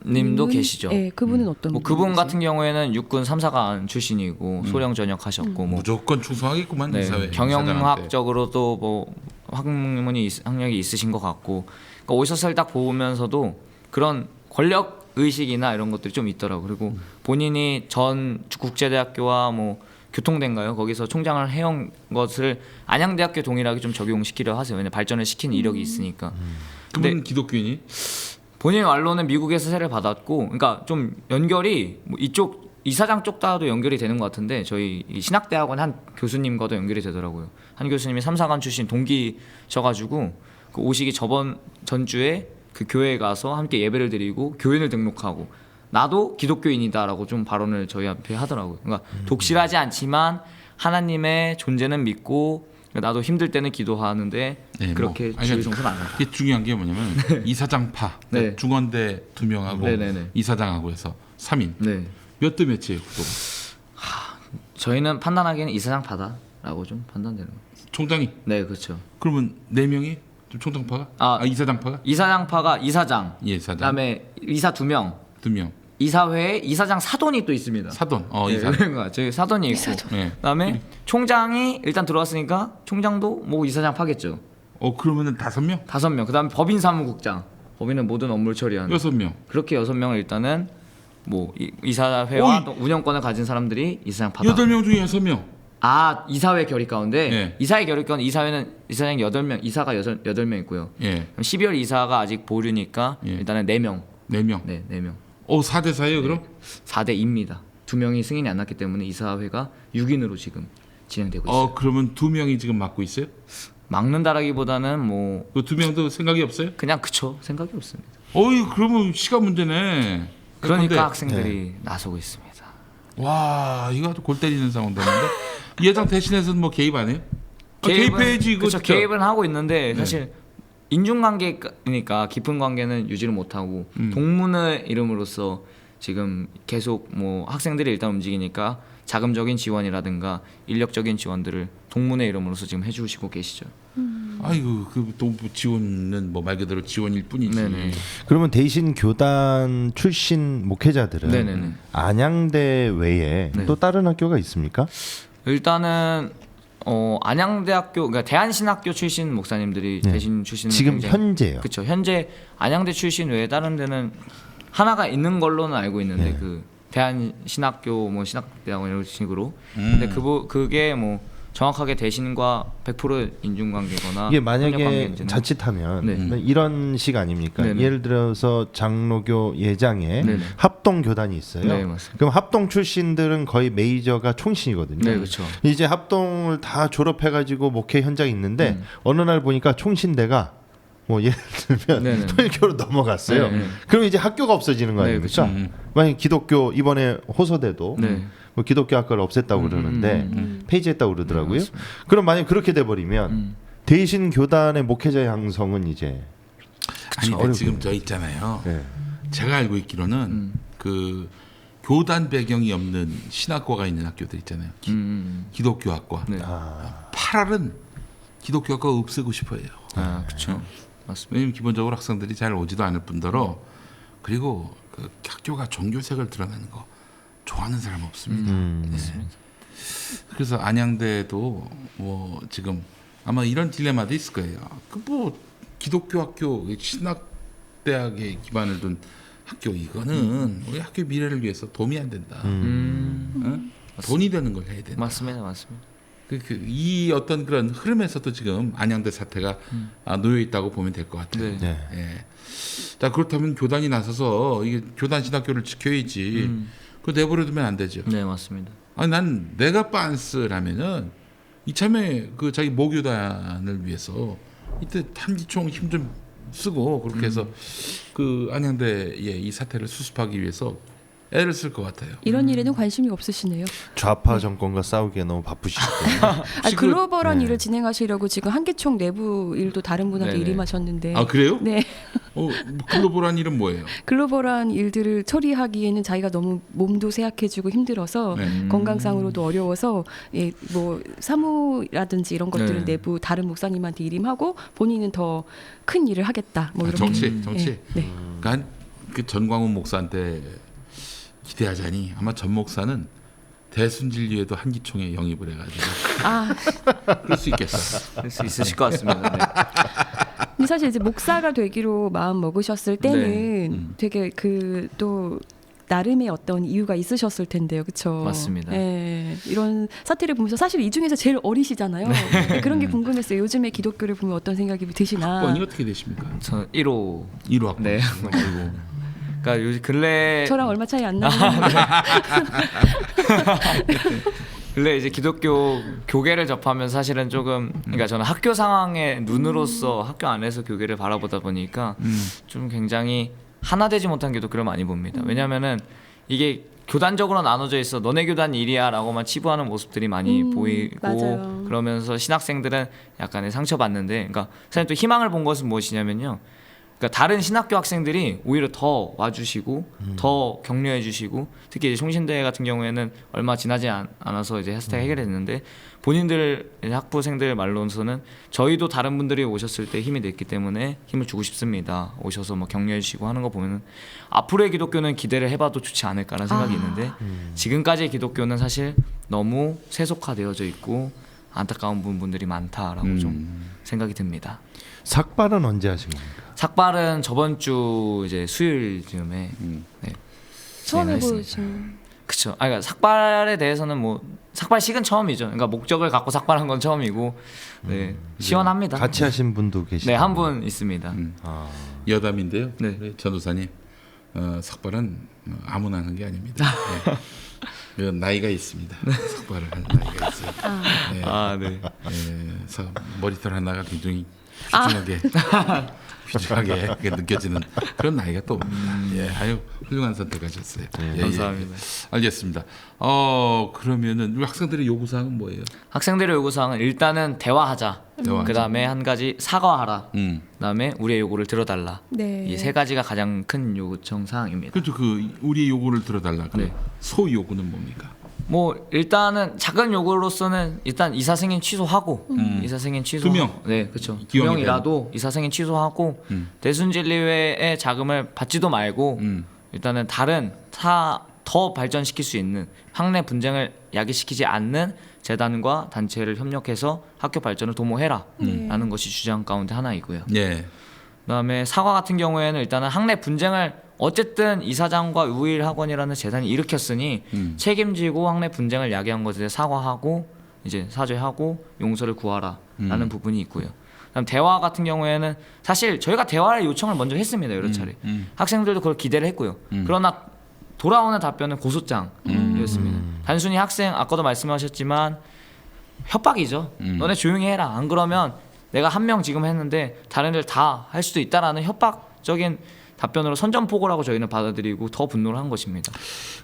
님도 계시죠.
네, 그분은 어떤
뭐 그분
분이세요?
같은 경우에는 육군 3사관 출신이고 소령 전역하셨고 뭐
무조건 충성하겠구만
네,
이사회.
경영학적으로도 뭐 학력이 있으신 것 같고 그러니까 오셨을 딱 보면서도 그런 권력 의식이나 이런 것들이 좀 있더라고. 그리고 본인이 전 국제대학교와 뭐 교통대인가요? 거기서 총장을 해온 것을 안양대학교 동일하게 좀 적용시키려 하세요. 왜냐 발전을 시킨 이력이 있으니까.
그분 기독교인이?
본인 말로는 미국에서 세를 받았고, 그러니까 좀 연결이 뭐 이쪽 이사장 쪽과도 연결이 되는 것 같은데 저희 이 신학대학원 한 교수님과도 연결이 되더라고요. 한 교수님이 3사관 출신 동기셔가지고 그 오시기 전주에 그 교회에 가서 함께 예배를 드리고 교인을 등록하고 나도 기독교인이다라고 좀 발언을 저희 앞에 하더라고요. 그러니까 독실하지 않지만 하나님의 존재는 믿고 나도 힘들 때는 기도하는데
네,
그렇게
뭐, 아니,
지휘성소는 안 한다.
이게 중요한 게 뭐냐면 이사장파
네.
중원대 2명하고
네네네.
이사장하고 해서 3인
네.
몇 대 몇이에요 구독?
저희는 판단하기에는 이사장파다라고 좀 판단되는 거예요.
총장이
네, 그렇죠.
그러면 4명이 좀 총장파가?
아,
이사장파가?
이사장파가 이사장,
예, 사장
그다음에 이사 2명,
2명
이사회에 이사장 사돈이 또 있습니다.
사돈
네,
이사
그런 거야. 저희 사돈이 있고,
예.
그다음에 총장이 일단 들어왔으니까 총장도 뭐 이사장 파겠죠.
그러면은 5명?
5명. 그다음에 법인 사무국장, 법인은 모든 업무를 처리하는.
6명
그렇게 6명을 일단은 뭐 이사회와
어이.
또 운영권을 가진 사람들이 이사장 파다.
8명 중에 6명
아, 이사회 결의 가운데
예.
이사회 결의 가운데 이사회는 이사장 8명, 이사가 8명 있고요.
예.
그럼 12월 이사가 아직 보류니까
예.
일단은 4명.
4명
네, 4명.
4대 4예요 그럼?
4대 2입니다. 2명이 승인이 안 났기 때문에 이사회가 6인으로 지금 진행되고 있어요.
그러면 2명이 지금 맡고 있어요?
막는다라기보다는 뭐
그 2명도 생각이 없어요?
그냥 그쵸 생각이 없습니다.
그러면 시간 문제네.
그러니까
근데,
학생들이 나서고 있습니다.
와 이거 아주 골 때리는 상황 되는데 예장 대신해서는 뭐 개입 안 해요? 개입해야지 이거
그쵸,
진짜.
개입은 하고 있는데
네.
사실 인중관계니까 깊은 관계는 유지를 못하고 동문의 이름으로서 지금 계속 뭐 학생들이 일단 움직이니까 자금적인 지원이라든가 인력적인 지원들을 동문의 이름으로서 지금 해주시고 계시죠.
아이고 그또 지원은 뭐 말 그대로 지원일 뿐이지.
네네.
그러면 대신 교단 출신 목회자들은
네네네.
안양대 외에
네.
또 다른 학교가 있습니까?
일단은 안양대학교 그러니까 대한신학교 출신 목사님들이
네.
대신 출신은
지금 현재요.
그렇죠. 현재 안양대 출신 외에 다른 데는 하나가 있는 걸로는 알고 있는데
네.
그 대한신학교 뭐 신학대학원 이런 식으로 근데 그게 뭐 정확하게 대신과 100% 인중관계거나
이게
협력
만약에
관계인지는
자칫하면
네.
이런 식 아닙니까?
네네.
예를 들어서 장로교 예장에
네네.
합동 교단이 있어요.
네, 맞습니다.
그럼 합동 출신들은 거의 메이저가 총신이거든요.
네, 그렇죠.
이제 합동을 다 졸업해가지고 목회 현장에 있는데 어느 날 보니까 총신대가 뭐 예를 들면
네네.
통일교로 넘어갔어요.
네, 네.
그럼 이제 학교가 없어지는 거
네,
아닙니까?
그쵸.
만약 기독교 이번에 호소대도
네.
뭐 기독교 학과를 없앴다고 그러는데 폐지했다고 그러더라고요. 그럼 만약 그렇게 돼버리면 대신 교단의 목회자의 양성은 이제
아니 근데 지금 저 있잖아요.
네.
제가 알고 있기로는 그 교단 배경이 없는 신학과가 있는 학교들 있잖아요. 기독교 학과.
네.
8알은 기독교 학과 없애고 싶어해요.
그렇죠. 맞습니다.
왜냐면 기본적으로 학생들이 잘 오지도 않을 뿐더러 그리고 그 학교가 종교색을 드러내는 거 좋아하는 사람 없습니다.
맞습니다.
그래서 안양대도 뭐 지금 아마 이런 딜레마도 있을 거예요. 그 뭐 기독교 학교 신학대학에 기반을 둔 학교 이거는 우리 학교 미래를 위해서 도움이 안 된다. 응? 돈이 되는 걸 해야 된다.
맞습니다. 맞습니다.
이 어떤 그런 흐름에서도 지금 안양대 사태가 놓여 있다고 보면 될 것 같아요.
네.
네.
예. 자 그렇다면 교단이 나서서 이게 교단 신학교를 지켜야지. 그 내버려두면 안 되죠.
네, 맞습니다.
아니 난 내가 빤스라면은 이참에 그 자기 모교단을 위해서 이때 한기총 힘 좀 쓰고 그렇게 해서 그 안양대의 이 사태를 수습하기 위해서 애를 쓸 것 같아요.
이런 일에는 관심이 없으시네요.
좌파 정권과 싸우기에 너무 바쁘시기 때문에
글로벌한
네.
일을 진행하시려고 지금 한계총 내부 일도 다른 분한테
네네.
일임하셨는데.
아 그래요?
네.
글로벌한 일은 뭐예요?
글로벌한 일들을 처리하기에는 자기가 너무 몸도 쇠약해지고 힘들어서
네.
건강상으로도 어려워서 뭐 사무라든지 이런 것들을
네.
내부 다른 목사님한테 일임하고 본인은 더 큰 일을 하겠다. 뭐 이렇게.
정치.
네. 네.
그러니까 그 전광훈 목사한테 기대하자니 아마 전 목사는 대순진리에도 한기총에 영입을 해가지고 그럴 수 있겠어.
할 수 있으실 것 같습니다. 네.
근데 사실 이제 목사가 되기로 마음 먹으셨을 때는 되게 그 또 나름의 어떤 이유가 있으셨을 텐데요, 그렇죠?
맞습니다.
네, 이런 사태를 보면서 사실 이 중에서 제일 어리시잖아요. 네, 그런 게 궁금했어요. 요즘에 기독교를 보면 어떤 생각이 드시나?
학번이 어떻게 되십니까?
저는 1호.
1호 학번.
네.
아이고.
그러니까 요즘 근래
저랑 얼마 차이 안 나는데.
근데 이제 기독교 교계를 접하면 사실은 조금 그러니까 저는 학교 상황의 눈으로서 학교 안에서 교계를 바라보다 보니까 좀 굉장히 하나 되지 못한 기독교를 많이 봅니다. 왜냐면은 이게 교단적으로 나눠져 있어 너네 교단 일이야라고만 치부하는 모습들이 많이 보이고
맞아요.
그러면서 신학생들은 약간의 상처받는데 그러니까 사실 또 희망을 본 것은 무엇이냐면요. 그러니까 다른 신학교 학생들이 오히려 더 와주시고 더 격려해주시고 특히 이제 총신대 같은 경우에는 얼마 지나지 않아서 이제 해스태가 해결됐는데 본인들 학부생들 말로서는 저희도 다른 분들이 오셨을 때 힘이 됐기 때문에 힘을 주고 싶습니다. 오셔서 뭐 격려해주시고 하는 거 보면은 앞으로의 기독교는 기대를 해봐도 좋지 않을까라는 생각이 있는데 지금까지의 기독교는 사실 너무 세속화되어져 있고 안타까운 부분들이 많다라고 좀 생각이 듭니다.
삭발은 언제 하신 겁니까?
삭발은 저번 주 이제 수요일 즈음에 네,
처음
진행을
해보신.
그쵸. 아, 그러니까 삭발에 대해서는 뭐 삭발식은 처음이죠. 그러니까 목적을 갖고 삭발한 건 처음이고, 네 시원합니다.
같이 하신 분도 계시죠?
네, 한 분 있습니다.
아,
여담인데요.
네.
우리 전도사님 삭발은 아무나 하는 게 아닙니다. 네. 그 나이가 있습니다. 삭발을 할 나이가 있어요. 네.
아, 네.
머리털 하나가 굉장히 휘중하게 이렇게 느껴지는 그런 나이가 또 옵니다. 예, 아유 훌륭한 선택하셨어요. 예,
감사합니다.
예. 알겠습니다. 그러면은 우리 학생들의 요구 사항은 뭐예요?
학생들의 요구 사항은 일단은 대화하자.
대화하자.
그다음에 한 가지 사과하라.
음.
그다음에 우리의 요구를 들어달라.
네.
이 세 가지가 가장 큰 요구청 사항입니다.
그렇죠. 그 우리의 요구를 들어달라. 그
네.
소 요구는 뭡니까?
뭐 일단은 작은 요구로서는 일단 이사승인 취소하고 이사승인 취소.
2명.
네, 그렇죠. 두
기왕이
명이라도 이사승인 취소하고 대순진리회의 자금을 받지도 말고 일단은 다른 더 발전시킬 수 있는 학내 분쟁을 야기시키지 않는 재단과 단체를 협력해서 학교 발전을 도모해라라는 것이 주장 가운데 하나이고요.
예.
그다음에 사과 같은 경우에는 일단은 학내 분쟁을 어쨌든 이사장과 우일학원이라는 재단이 일으켰으니 책임지고 학내 분쟁을 야기한 것에 대해 사과하고 이제 사죄하고 용서를 구하라라는 부분이 있고요. 그다음 대화 같은 경우에는 사실 저희가 대화를 요청을 먼저 했습니다. 여러 차례. 학생들도 그걸 기대를 했고요. 그러나 돌아오는 답변은 고소장이었습니다. 단순히 학생 아까도 말씀하셨지만 협박이죠. 너네 조용히 해라. 안 그러면 내가 한 명 지금 했는데 다른 애들 다 할 수도 있다라는 협박적인 답변으로 선전포고라고 저희는 받아들이고 더 분노를 한 것입니다.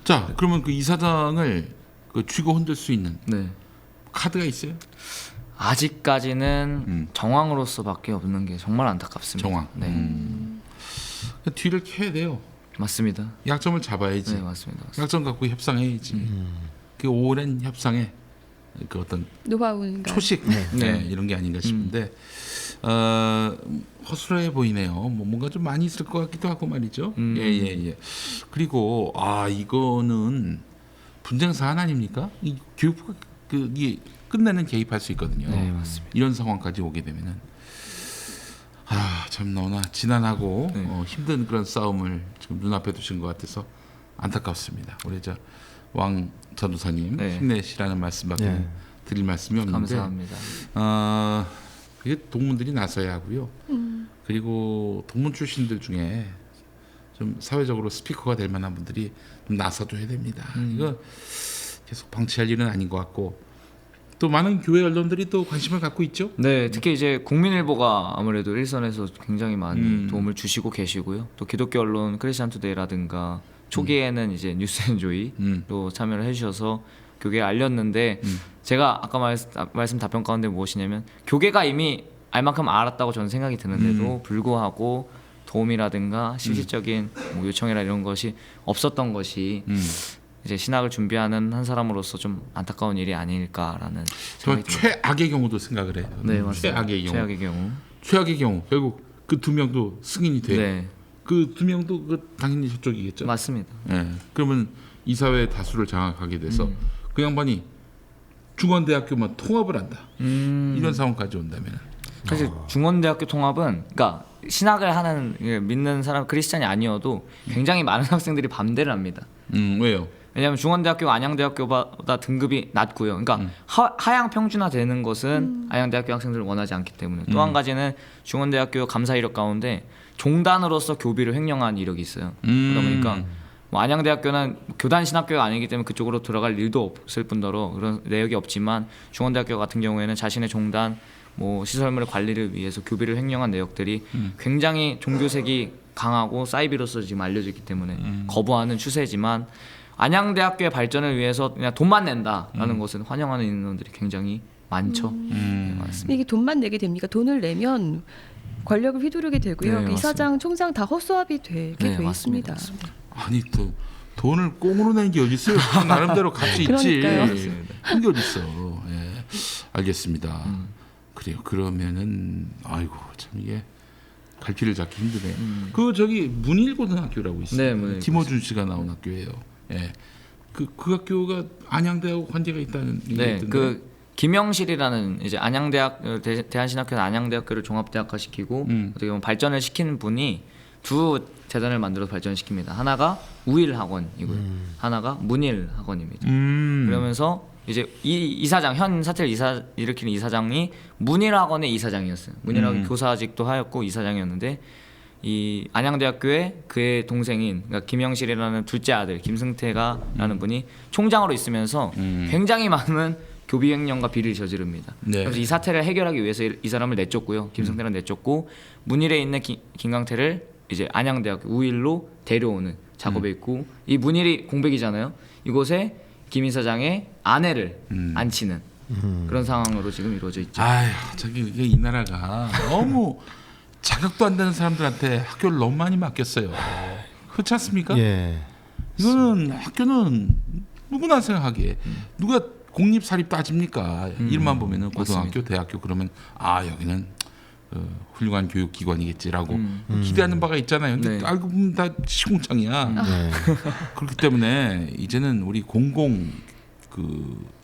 자, 그러면 그 이사장을 그 쥐고 흔들 수 있는
네.
카드가 있어요?
아직까지는 정황으로서밖에 없는 게 정말 안타깝습니다.
정황.
네.
뒤를 캐야 돼요.
맞습니다.
약점을 잡아야지.
네, 맞습니다.
약점 갖고 협상해야지. 그 오랜 협상에 그 어떤
노하우인가.
초식
네.
이런 게 아닌가 싶은데 허술해 보이네요. 뭐 뭔가 좀 많이 있을 것 같기도 하고 말이죠. 예. 그리고 이거는 분쟁 사안 아닙니까? 이 교육부가 이게 끝내는 개입할 수 있거든요.
네, 맞습니다.
이런 상황까지 오게 되면은 참 너무나 지난하고
네.
힘든 그런 싸움을 지금 눈앞에 두신 것 같아서 안타깝습니다. 우리 왕 전도사님
네.
힘내시라는 말씀밖에
네.
드릴 말씀이 없는데
감사합니다.
이게 동문들이 나서야 하고요. 그리고 동문 출신들 중에 좀 사회적으로 스피커가 될 만한 분들이 좀 나서줘야 됩니다. 이거 계속 방치할 일은 아닌 것 같고 또 많은 교회 언론들이 또 관심을 갖고 있죠.
네, 특히 이제 국민일보가 아무래도 일선에서 굉장히 많이 도움을 주시고 계시고요. 또 기독교 언론 크리스찬투데이라든가 초기에는 이제 뉴스앤조이로 참여를 해주셔서 교계에 알렸는데 제가 아까 말씀 답변 가운데 무엇이냐면 교계가 이미 알 만큼 알았다고 저는 생각이 드는데도 불구하고 도움이라든가 실질적인 뭐 요청이나 이런 것이 없었던 것이 이제 신학을 준비하는 한 사람으로서 좀 안타까운 일이 아닐까라는
정말
생각이 듭니다.
최악의 경우도 생각을 해요.
네, 맞습니다.
최악의 경우 결국 그 두 명도 승인이 돼.
네,
그 두 명도 당연히 저쪽이겠죠.
맞습니다.
예. 그러면 이사회 다수를 장악하게 돼서 그 양반이 중원대학교만 통합을 한다. 이런 상황까지 온다면
사실 중원대학교 통합은 그러니까 신학을 하는 믿는 사람 크리스찬이 아니어도 굉장히 많은 학생들이 반대를 합니다.
왜요?
왜냐하면 중원대학교가 안양대학교보다 등급이 낮고요. 그러니까 하향 평준화되는 것은 안양대학교 학생들을 원하지 않기 때문에 또 한 가지는 중원대학교 감사 이력 가운데 종단으로서 교비를 횡령한 이력이 있어요. 그러다 보니까 뭐 안양대학교는 교단 신학교가 아니기 때문에 그쪽으로 들어갈 일도 없을 뿐더러 그런 내역이 없지만 중원대학교 같은 경우에는 자신의 종단 뭐 시설물의 관리를 위해서 교비를 횡령한 내역들이 굉장히 종교색이 강하고 사이비로서 지금 알려져 있기 때문에 거부하는 추세지만 안양대학교의 발전을 위해서 그냥 돈만 낸다라는 것은 환영하는 인원들이 굉장히 많죠. 네, 맞습니다.
이게 돈만 내게 됩니까? 돈을 내면 권력을 휘두르게 되고요.
네,
그 이사장, 총장 다 헛수합이 되게
네,
돼
맞습니다.
있습니다.
아니 또 돈을 꽁으로 낸 게 어디 있어요? 나름대로 값이 있지.
그러니까요.
그게 어디 있어? 예. 알겠습니다. 그래요. 그러면은 아이고 참 이게 갈피를 잡기 힘드네. 그 저기 문일고등학교라고 있어요.
네, 문일
김호준 씨가 나온 학교예요. 예. 그 학교가 안양대하고 관계가 있다는 얘기
네,
있던데.
그 김영실이라는 이제 안양대학 대한신학교는 안양대학교를 종합대학화시키고 어떻게 보면 발전을 시키는 분이 두 재단을 만들어서 발전시킵니다. 하나가 우일학원이고요. 하나가 문일학원입니다. 그러면서 이제 이 이사장 현 사태를 일으키는 이사장이 문일학원의 이사장이었어요. 문일학원 교사직도 하였고 이사장이었는데 이 안양대학교에 그의 동생인 그러니까 김영실이라는 둘째 아들 김승태가라는 분이 총장으로 있으면서 굉장히 많은 교비 횡령과 비리를 저지릅니다.
네.
그래서 이 사태를 해결하기 위해서 이 사람을 내쫓고요. 김승태를 내쫓고 문일에 있는 김강태를 이제 안양대학 우일로 데려오는 작업에 있고 이 문일이 공백이잖아요. 이곳에 김 이사장의 아내를 앉히는 그런 상황으로 지금 이루어져 있죠.
아휴, 저기 이게 이 나라가 너무 자격도 안 되는 사람들한테 학교를 너무 많이 맡겼어요. 그렇지 않습니까?
예.
이거는 학교는 누구나 생각하기에 누가 공립 사립 따집니까? 이름만 보면은 고등학교,
맞습니다.
대학교 그러면 아 여기는 훌륭한 교육기관이겠지라고 기대하는 바가 있잖아요. 근데
네.
알고 보면 다 시궁창이야.
네.
그렇기 때문에 이제는 우리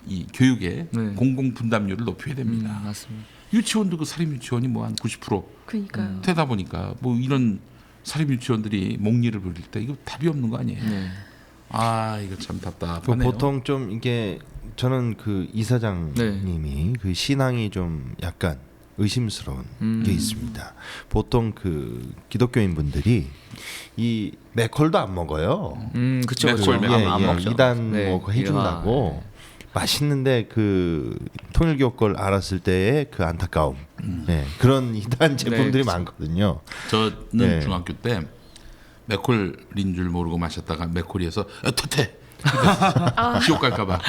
이 교육의
네.
공공 분담률을 높여야 됩니다.
맞습니다.
유치원도 그 사립 유치원이 뭐 한 90%
그러니까요.
되다 보니까 뭐 이런 사립 유치원들이 목리를 부릴 때 이거 답이 없는 거 아니에요?
네.
아 이거 참
그
답답하네요.
보통 좀 이게 저는 그 이사장님이 그 신앙이 좀 약간 의심스러운 게 있습니다. 보통 그 기독교인 분들이 이 맥콜도 안 먹어요.
그쵸.
맥콜,
그쵸. 안 먹죠.
이단
네.
뭐 그거 해준다고 맛있는데 그 통일교 걸 알았을 때의 그 안타까움. 네, 그런 이단 제품들이
그쵸.
많거든요.
저는
네.
중학교 때 맥콜인 줄 모르고 마셨다가 맥콜이어서 퇴퇴 지옥 갈까봐.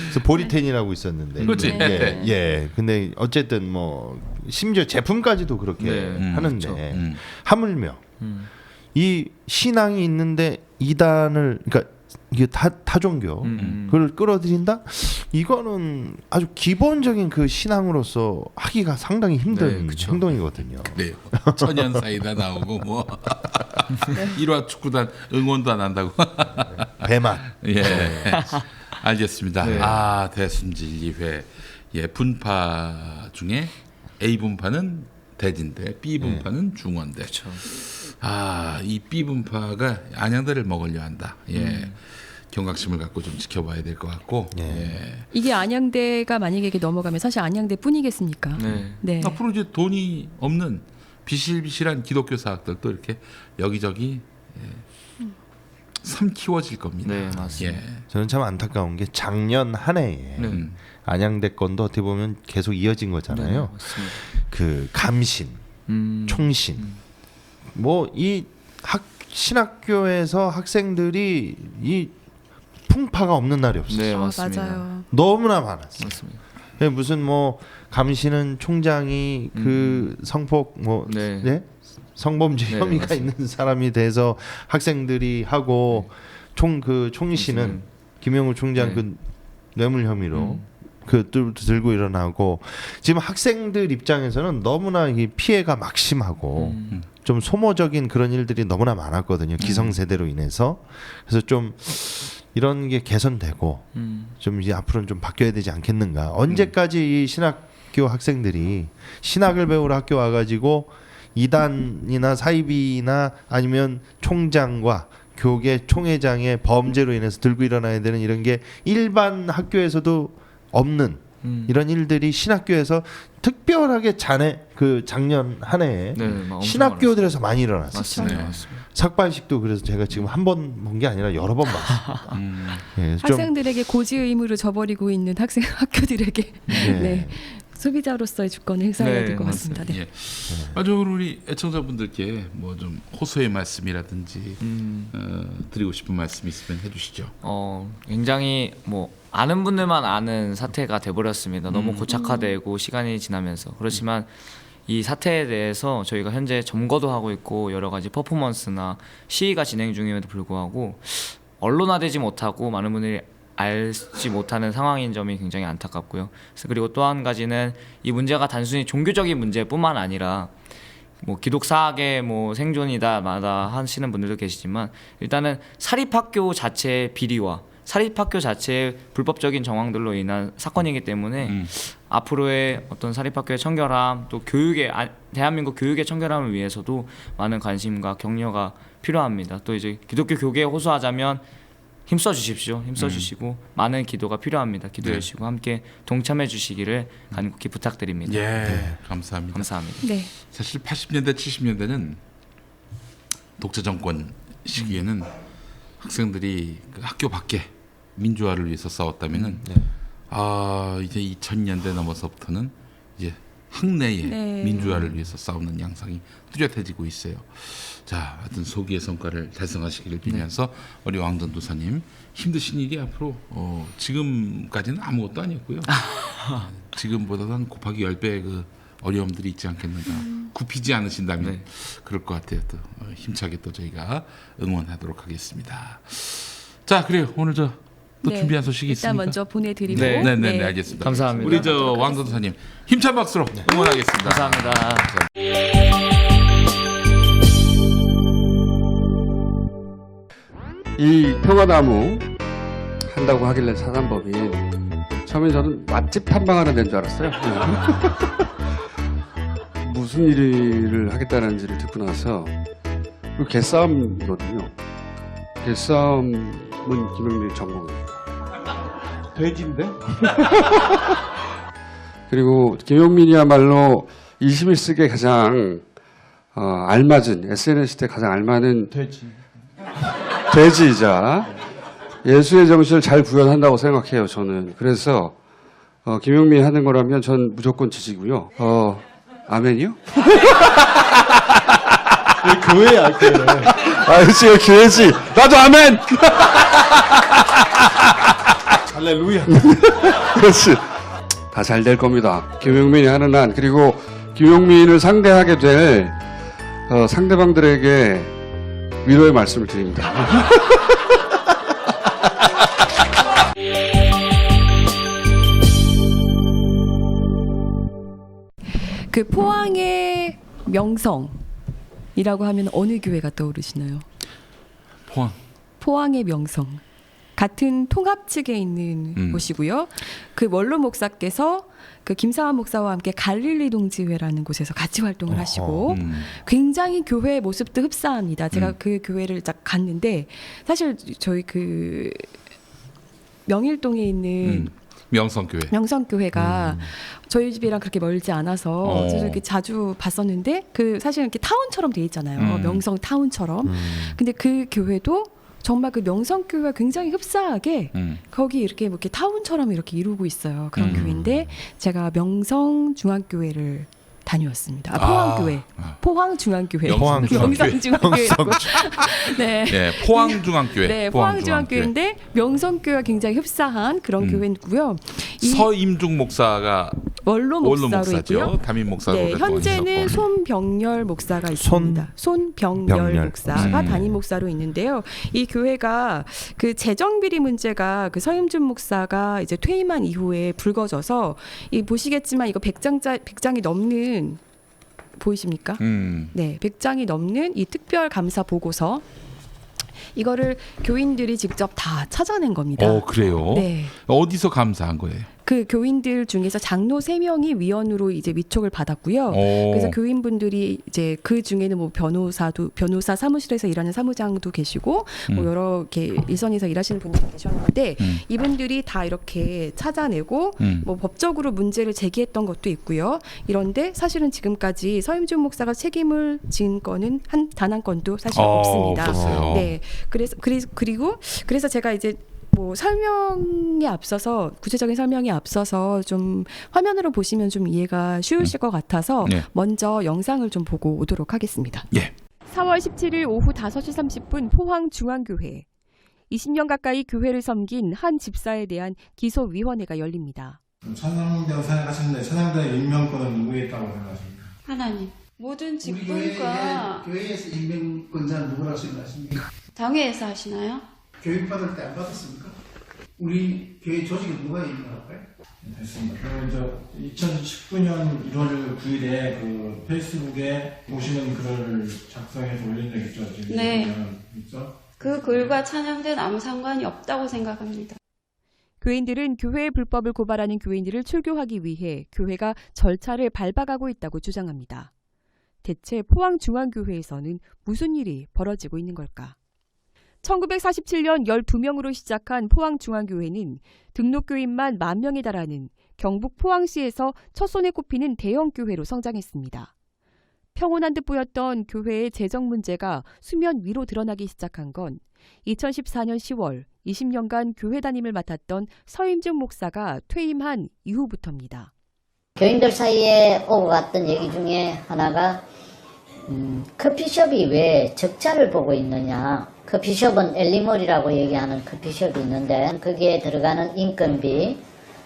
그래서 보리텐이라고 있었는데.
그렇지.
예, 예. 근데 어쨌든 뭐 심지어 제품까지도 그렇게
네.
하는데
그렇죠.
하물며 이 신앙이 있는데 이단을 그러니까 이게 타종교 그걸 끌어들인다? 이거는 아주 기본적인 그 신앙으로서 하기가 상당히 힘든
네, 그쵸.
행동이거든요.
그래요. 천연 사이다 나오고 뭐 일화 축구단 응원도 안 한다고.
배만.
예. 알겠습니다.
네.
아 대순진리회 예 분파 중에 A 분파는 대진대, B 분파는 중원대.
그렇죠.
아이 B 분파가 안양대를 먹으려 한다. 예. 경각심을 갖고 좀 지켜봐야 될 것 같고.
예.
예.
이게 안양대가 만약에 이게 넘어가면 사실 안양대뿐이겠습니까?
네.
네.
앞으로 이제 돈이 없는 비실비실한 기독교 사학들도 이렇게 여기저기 삼 키워질 겁니다.
네, 맞습니다.
예.
저는 참 안타까운 게 작년 한 해에
네.
안양대 건도 어떻게 보면 계속 이어진 거잖아요.
네, 맞습니다.
그 감신, 총신, 뭐 이 신학교에서 학생들이 이 풍파가 없는 날이 없어요.
네, 맞습니다.
맞아요.
너무나 많았어요.
맞습니다.
무슨 뭐 감시는 총장이 그 성폭 뭐
네.
네? 성범죄
네,
혐의가
맞습니다.
있는 사람이 돼서 학생들이 하고 총씨는 김영우 총장
네.
그 뇌물 혐의로 그 들고 일어나고 지금 학생들 입장에서는 너무나 이 피해가 막심하고 좀 소모적인 그런 일들이 너무나 많았거든요. 기성세대로 인해서. 그래서 좀 이런 게 개선되고 좀 이제 앞으로는 좀 바뀌어야 되지 않겠는가. 언제까지 이 신학교 학생들이 신학을 배우러 학교 와가지고 이단이나 사이비나 아니면 총장과 교계 총회장의 범죄로 인해서 들고 일어나야 되는 이런 게 일반 학교에서도 없는 이런 일들이 신학교에서 특별하게 작년 한 해에
네, 막 엄청
신학교들에서 많이 일어났어요.
맞습니다.
네.
맞습니다.
삭발식도 그래서 제가 지금 한 번 본 게 아니라 여러 번 봤습니다. 예, 좀
학생들에게 고지 의무를 저버리고 있는 학교들에게
예.
네. 소비자로서의 주권을 행사해야
네,
될 것 같습니다. 네.
예. 마지막으로 우리 애청자분들께 뭐 좀 호소의 말씀이라든지 드리고 싶은 말씀 있으면 해주시죠.
굉장히 뭐 아는 분들만 아는 사태가 돼버렸습니다. 너무 고착화되고 시간이 지나면서 그렇지만 이 사태에 대해서 저희가 현재 점거도 하고 있고 여러 가지 퍼포먼스나 시위가 진행 중임에도 불구하고 언론화되지 못하고 많은 분들이 알지 못하는 상황인 점이 굉장히 안타깝고요. 그리고 또 한 가지는 이 문제가 단순히 종교적인 문제뿐만 아니라 뭐 기독사학의 뭐 생존이다마다 하시는 분들도 계시지만 일단은 사립학교 자체의 비리와 사립학교 자체의 불법적인 정황들로 인한 사건이기 때문에 앞으로의 어떤 사립학교의 청결함 또 교육의 대한민국 교육의 청결함을 위해서도 많은 관심과 격려가 필요합니다. 또 이제 기독교 교계에 호소하자면 힘써 주십시오. 힘써 주시고 많은 기도가 필요합니다. 기도해 주시고 함께 동참해 주시기를 간곡히 부탁드립니다.
예, 감사합니다.
감사합니다.
네.
사실 80년대, 70년대는 독재 정권 시기에는 학생들이 그 학교 밖에 민주화를 위해서 싸웠다면은 이제 2000년대 넘어서부터는 이제 학내에
네.
민주화를 위해서 싸우는 양상이 뚜렷해지고 있어요. 자, 하여튼 소기의 성과를 달성하시기를 빌면서 우리 왕전도사님 힘드신 일이 앞으로 지금까지는 아무것도 아니었고요. 지금보다는 곱하기 10배의 그 어려움들이 있지 않겠는가. 굽히지 않으신다면 그럴 것 같아요. 또 힘차게 또 저희가 응원하도록 하겠습니다. 자, 그래요. 오늘 또
네.
준비한 소식이 있습니까?
일단 먼저 보내드리고
네, 알겠습니다.
감사합니다.
우리 저 왕전도사님 힘찬 박수로 응원하겠습니다.
감사합니다.
이 평화나무 한다고 하길래 사단법인 처음에 저는 맛집 탐방하는 데인 줄 알았어요. 무슨 일을 하겠다는지를 듣고 나서 그 개싸움이거든요. 개싸움은 김영민 전공입니다. 돼지인데? 그리고 김용민이야말로 21세기에 가장 알맞은 SNS 때 가장 알맞은 돼지이자 예수의 정신을 잘 구현한다고 생각해요. 저는. 그래서 김용민이 하는 거라면 전 무조건 지지고요. 아멘이요?
교회야 교회.
지금 교회지. 나도 아멘.
할렐루야.
그렇지. 다 잘 될 겁니다. 김용민이 하는 한 그리고 김용민을 상대하게 될 상대방들에게 위로의 말씀을 드립니다.
그 포항의 명성이라고 하면 어느 교회가 떠오르시나요?
포항.
포항의 명성. 같은 통합 측에 있는 곳이고요. 그 원로 목사께서 그 김사환 목사와 함께 갈릴리 동지회라는 곳에서 같이 활동을 하시고 굉장히 교회의 모습도 흡사합니다. 제가 그 교회를 딱 갔는데 사실 저희 그 명일동에 있는 명성교회가 저희 집이랑 그렇게 멀지 않아서 이렇게 자주 봤었는데 그 사실 이렇게 타운처럼 돼 있잖아요. 명성 타운처럼. 근데 그 교회도 정말 그 명성교회와 굉장히 흡사하게 거기 이렇게 뭐 이렇게 타운처럼 이렇게 이루고 있어요. 그런 교회인데 제가 명성중앙교회를 다녀왔습니다. 포항교회, 포항중앙교회, 명성중앙교회라고. 네,
포항중앙교회.
네, 포항중앙교회인데 명성교회와 굉장히 흡사한 그런 교회고요.
서임중 목사가
원로 목사로
목사죠.
있고요.
담임 목사로
네, 현재는 손병열 목사가 있습니다. 손병열 목사가 담임 목사로 있는데요. 이 교회가 그 재정 비리 문제가 그 서임준 목사가 이제 퇴임한 이후에 불거져서 이 보시겠지만 이거 100장이 넘는 보이십니까? 네, 100장이 넘는 이 특별 감사 보고서 이거를 교인들이 직접 다 찾아낸 겁니다.
그래요?
네.
어디서 감사한 거예요?
그 교인들 중에서 장로 3명이 위원으로 이제 위촉을 받았고요. 그래서 교인분들이 이제 그 중에는 뭐 변호사 사무실에서 일하는 사무장도 계시고 뭐 여러 이렇게 일선에서 일하시는 분들이 계셨는데 이분들이 다 이렇게 찾아내고 뭐 법적으로 문제를 제기했던 것도 있고요. 이런데 사실은 지금까지 서임준 목사가 책임을 진 건은 단 한 건도 사실 없습니다.
없었어요.
네. 그래서 제가 이제 뭐 설명에 앞서서 구체적인 설명에 앞서서 좀 화면으로 보시면 좀 이해가 쉬우실 것 같아서
네.
먼저 영상을 좀 보고 오도록 하겠습니다.
예.
4월 17일 오후 5시 30분 포항중앙교회 20년 가까이 교회를 섬긴 한 집사에 대한 기소위원회가 열립니다.
찬양대로 생각하시는데 찬양대 임명권은 누구에 있다고 생각하십니까?
하나님. 모든
우리 교회에,
직분과
교회에서 임명권자는 누구라고 생각하십니까?
당회에서 하시나요?
교육 받을 때 안 받았습니까? 우리 교회 조직에 누가 임명할까요?
네, 됐습니다. 그럼 이제 2019년 1월 9일에 그 페이스북에 보시는 글을 작성해서 올린 적 있죠? 지금
네.
있죠?
그 글과 찬양대는 아무 상관이 없다고 생각합니다.
교인들은 교회의 불법을 고발하는 교인들을 출교하기 위해 교회가 절차를 밟아가고 있다고 주장합니다. 대체 포항중앙교회에서는 무슨 일이 벌어지고 있는 걸까? 1947년 12명으로 시작한 포항중앙교회는 등록교인만 10,000명에 달하는 경북 포항시에서 첫손에 꼽히는 대형교회로 성장했습니다. 평온한 듯 보였던 교회의 재정 문제가 수면 위로 드러나기 시작한 건 2014년 10월 20년간 교회 담임을 맡았던 서임준 목사가 퇴임한 이후부터입니다.
교인들 사이에 오고 갔던 얘기 중에 하나가 커피숍이 왜 적자를 보고 있느냐. 커피숍은 엘리몰이라고 얘기하는 커피숍이 있는데 거기에 들어가는 인건비,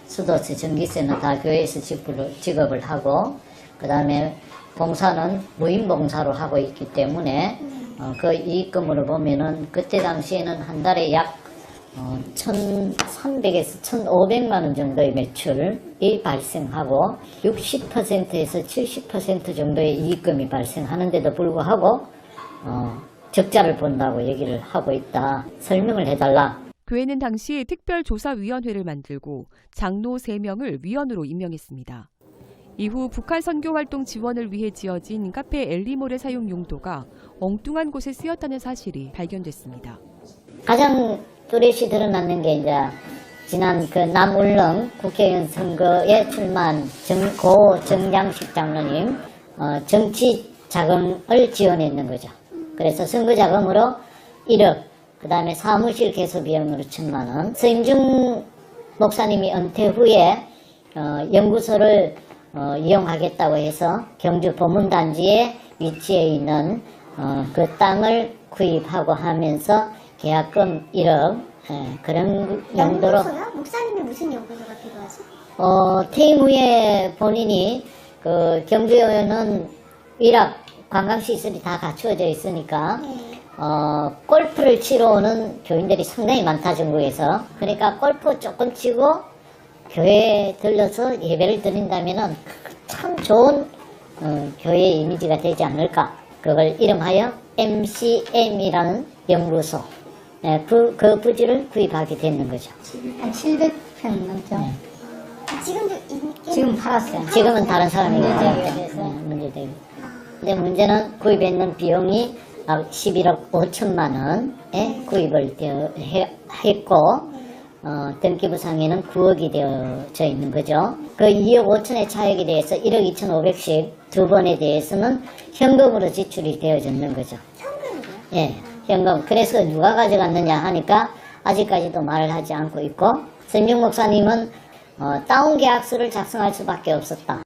수도세, 전기세는 다 교회에서 지급을 하고 그 다음에 봉사는 무임봉사로 하고 있기 때문에 그 이익금으로 보면은 그때 당시에는 한 달에 약 1,300에서 1,500만 원 정도의 매출이 발생하고 60%에서 70% 정도의 이익금이 발생하는데도 불구하고 적자를 본다고 얘기를 하고 있다. 설명을 해달라.
교회는 당시 특별조사위원회를 만들고 장로 3명을 위원으로 임명했습니다. 이후 북한 선교활동 지원을 위해 지어진 카페 엘리몰의 사용 용도가 엉뚱한 곳에 쓰였다는 사실이 발견됐습니다.
가장 뚜렷이 드러났는 게 이제 지난 그 남울릉 국회의원 선거에 출마한 고 정장식 장로님 정치 자금을 지원했는 거죠. 그래서 선거 자금으로 1억, 그 다음에 사무실 개소 비용으로 1,000만 원. 서임준 목사님이 은퇴 후에 연구소를 이용하겠다고 해서 경주 보문단지에 위치해 있는 그 땅을 구입하고 하면서 계약금 1억 그런 용도로.
연구소요? 목사님이 무슨 연구소가 필요하죠?
퇴임 후에 본인이 그 경주에는 위락 관광시설이 다 갖추어져 있으니까 골프를 치러 오는 교인들이 상당히 많다 전국에서. 그러니까 골프 조금 치고 교회에 들러서 예배를 드린다면은 참 좋은 교회 이미지가 되지 않을까. 그걸 이름하여 MCM이라는 연구소. 네, 그 부지를 구입하게 됐는 거죠.
한 700평 넘죠?
네.
지금도 있긴
지금 팔았어요. 지금은 다른 사람이 문제되고. 근데 문제는 구입했는 비용이 11억 5천만 원에 구입을 했고 등기부상에는 9억이 되어져 있는 거죠. 그 2억 5천의 차액에 대해서 1억 2,500씩 두 번에 대해서는 현금으로 지출이 되어졌는 거죠.
현금이요?
예, 현금. 그래서 누가 가져갔느냐 하니까 아직까지도 말을 하지 않고 있고 서임준 목사님은 다운 계약서를 작성할 수밖에 없었다.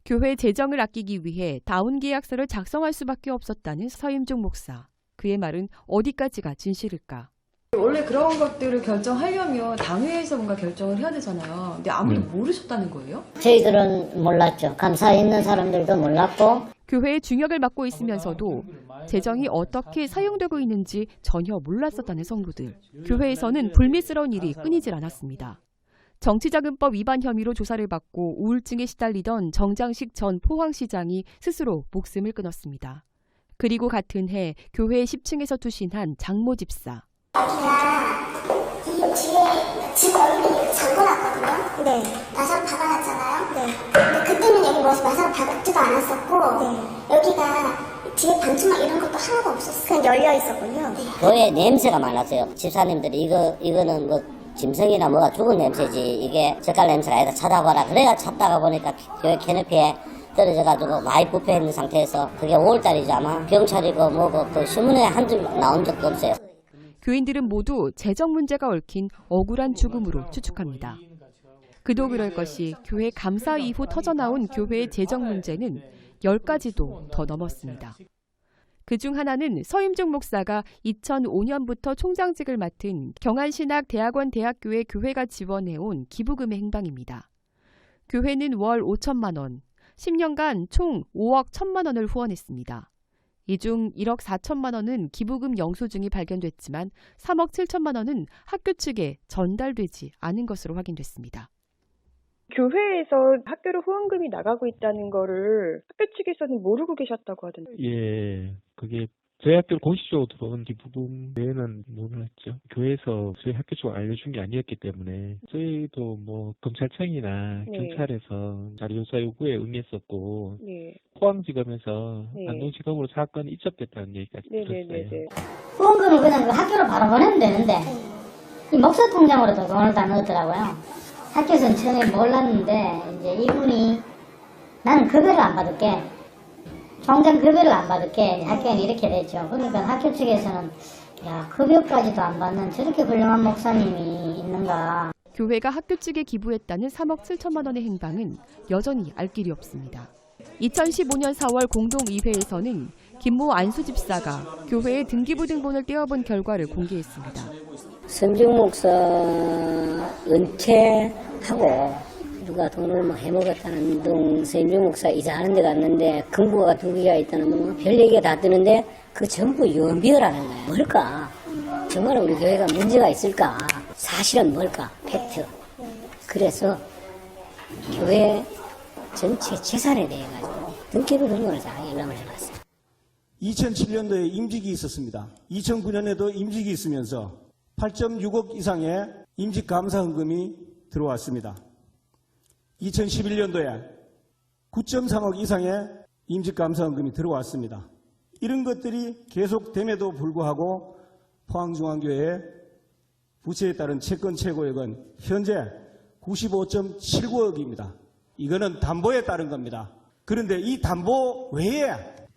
교회 재정을 아끼기 위해 다운 계약서를 작성할 수밖에 없었다는 서임준 목사. 그의 말은 어디까지가 진실일까?
원래 그런 것들을 결정하려면 당회에서 뭔가 결정을 해야 되잖아요. 근데 아무도 모르셨다는 거예요?
저희들은 몰랐죠. 감사에 있는 사람들도 몰랐고.
교회의 중역을 맡고 있으면서도 재정이 어떻게 사용되고 있는지 전혀 몰랐었다는 성도들. 교회에서는 불미스러운 일이 끊이질 않았습니다. 정치자금법 위반 혐의로 조사를 받고 우울증에 시달리던 정장식 전 포항시장이 스스로 목숨을 끊었습니다. 그리고 같은 해 교회 10층에서 투신한 장모 집사.
이 뒤에 집 얼굴이 잠궈놨거든요. 네. 근데 그때는 여기 마사가 박지도 않았었고 여기가 뒤에 방충망 이런 것도 하나도 없었어요. 그냥 열려 있었군요.
교회 냄새가 많았어요. 집사님들이 이거는 뭐 짐승이나 뭐가 죽은 냄새지 이게 젓갈 냄새가 아니다 찾아봐라. 그래가 찾다가 보니까 교회 캐너피에 떨어져가지고 많이 부패했는 상태에서 그게 5월달이죠 아마 경찰이고 뭐고 그 신문에 한 줄 나온 적도 없어요.
교인들은 모두 재정 문제가 얽힌 억울한 죽음으로 추측합니다. 그도 그럴 것이 교회 감사 이후 터져나온 교회의 재정 문제는 10가지도 더 넘었습니다. 그중 하나는 서임중 목사가 2005년부터 총장직을 맡은 경안신학대학원 대학교에 교회가 지원해온 기부금의 행방입니다. 교회는 월 5천만 원, 10년간 총 5억 1천만 원을 후원했습니다. 이 중 1억 4천만 원은 기부금 영수증이 발견됐지만 3억 7천만 원은 학교 측에 전달되지 않은 것으로 확인됐습니다.
교회에서 학교로 후원금이 나가고 있다는 거를 학교 측에서는 모르고 계셨다고 하던데.
예, 그게 저희 학교 공식적으로 들어온 기부금 외에는 몰랐죠. 교회에서 저희 학교 쪽으로 알려준 게 아니었기 때문에 저희도 뭐 검찰청이나
네.
경찰에서 자료조사 요구에 응했었고
네.
포항지검에서
네.
안동지검으로 사건이 입적됐다는 얘기까지 들었어요.
후원금을 그냥 그 학교로 바로 보내면 되는데 이 목사 통장으로도 돈을 다 넣었더라고요. 학교에서는 처음에 몰랐는데 이제 이분이 나는 급여를 안 받을게. 총장 급여를 안 받을게. 학교는 이렇게 됐죠. 그러니까 학교 측에서는 야 급여까지도 안 받는 저렇게 훌륭한 목사님이 있는가.
교회가 학교 측에 기부했다는 3억 7천만 원의 행방은 여전히 알 길이 없습니다. 2015년 4월 공동의회에서는 김모 안수집사가 교회의 등기부 등본을 떼어본 결과를 공개했습니다.
선중 목사 은퇴하고 누가 돈을 뭐 해먹었다는 등 선중 목사 이사하는 데 갔는데 금고가 2개가 있다는 뭐 별 얘기가 다 뜨는데 그 전부 연비어라는 거야. 뭘까? 정말 우리 교회가 문제가 있을까? 사실은 뭘까? 팩트. 그래서 교회 전체 재산에 대해 가지고 등기부 등본을 다 열람을 해봤어요.
2007년도에 임직이 있었습니다. 2009년에도 임직이 있으면서 8.6억 이상의 임직감사헌금이 들어왔습니다. 2011년도에 9.3억 이상의 임직감사헌금이 들어왔습니다. 이런 것들이 계속됨에도 불구하고 포항중앙교회의 부채에 따른 채권 최고액은 현재 95.79억입니다. 이거는 담보에 따른 겁니다. 그런데 이 담보 외에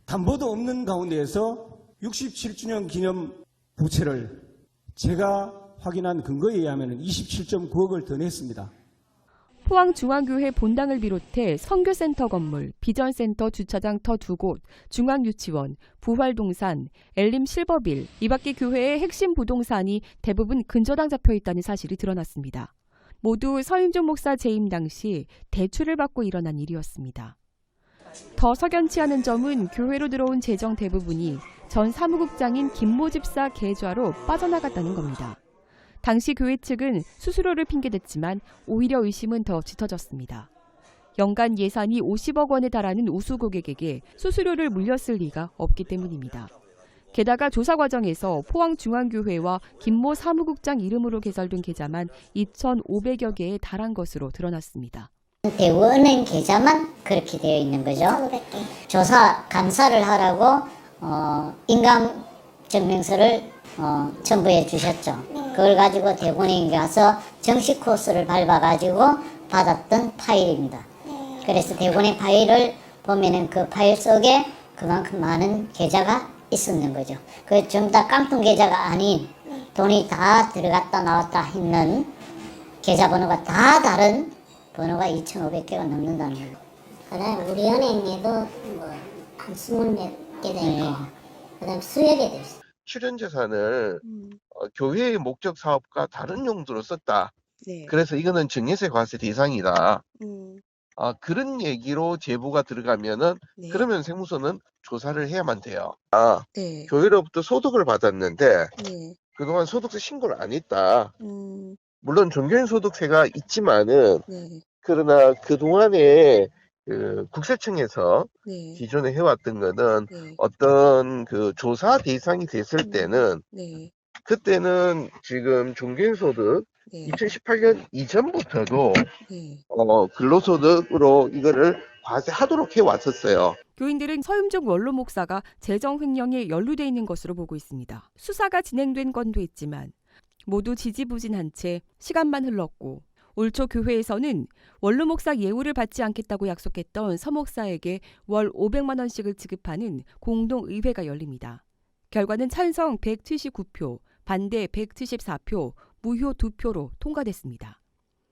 담보도 없는 가운데에서 67주년 기념 부채를 제가 확인한 근거에 의하면 27.9억을 더 냈습니다.
포항중앙교회 본당을 비롯해 선교센터 건물, 비전센터 주차장 터 2곳, 중앙유치원, 부활동산, 엘림 실버빌, 이 밖에 교회의 핵심 부동산이 대부분 근저당 잡혀 있다는 사실이 드러났습니다. 모두 서임중 목사 재임 당시 대출을 받고 일어난 일이었습니다. 더 석연치 않은 점은 교회로 들어온 재정 대부분이 전 사무국장인 김모 집사 계좌로 빠져나갔다는 겁니다. 당시 교회 측은 수수료를 핑계댔지만 오히려 의심은 더 짙어졌습니다. 연간 예산이 50억 원에 달하는 우수 고객에게 수수료를 물렸을 리가 없기 때문입니다. 게다가 조사 과정에서 포항중앙교회와 김모 사무국장 이름으로 개설된 계좌만 2,500여 개에 달한 것으로 드러났습니다.
대우은행 계좌만 그렇게 되어 있는 거죠. 1,500개. 조사 감사를 하라고 인감증명서를 첨부해 주셨죠. 그걸 가지고 대구은행에 가서 정식 코스를 밟아가지고 받았던 파일입니다. 그래서 대구은행 파일을 보면은 그 파일 속에 그만큼 많은 계좌가 있었는 거죠. 그 전부 다 깡통 계좌가 아닌 돈이 다 들어갔다 나왔다 있는 계좌번호가 다 다른 번호가 2,500개가 넘는다는 거예요. 그다음에 우리 은행에도 한 20몇 개 되고 그다음에 수여 개 돼 있어요.
출연 재산을 교회의 목적 사업과 다른 용도로 썼다.
네.
그래서 이거는 증여세 과세 대상이다. 그런 얘기로 제보가 들어가면은
네.
그러면 세무서는 조사를 해야만 돼요.
네.
교회로부터 소득을 받았는데
네.
그동안 소득세 신고를 안 했다.
음.
물론 종교인 소득세가 있지만은
네.
그러나 그동안에 그 국세청에서
네.
기존에 해왔던 거는
네.
어떤 그 조사 대상이 됐을 때는
네.
그때는 지금 종교인 소득 2018년 이전부터도
네.
근로소득으로 이거를 과세하도록 해왔었어요.
교인들은 서윤중 원로 목사가 재정 횡령에 연루돼 있는 것으로 보고 있습니다. 수사가 진행된 건도 있지만 모두 지지부진한 채 시간만 흘렀고 올 초 교회에서는 원로 목사 예우를 받지 않겠다고 약속했던 서 목사에게 월 500만 원씩을 지급하는 공동의회가 열립니다. 결과는 찬성 179표, 반대 174표, 무효 2표로 통과됐습니다.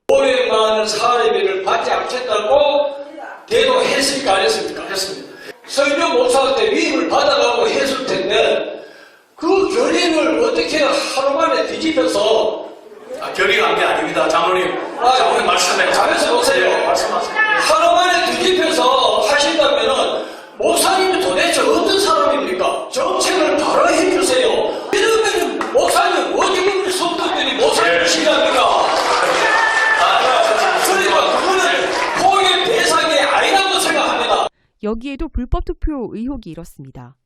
500만 원 사례비를 받지 않겠다고 대도했습니까? 안 했습니까? 했습니다. 서윤중 목사한테 위임을 받아가고 했을 텐데 그 결의를 어떻게 하루 만에 뒤집혀서 결의가 한 게 아닙니다. 장로님. 장로님 말씀해. 잘해서 보세요. 말씀하세요. 하루 만에 뒤집혀서 하신다면은 목사님이 도대체 어떤 사람입니까? 정책을 바로 해주세요. 이러면 목사님 어디를 성도들이 목사님을 신뢰합니까? 그러니까 그거는 포기의 대상이 아니라고 생각합니다.
여기에도 불법 투표 의혹이 일었습니다.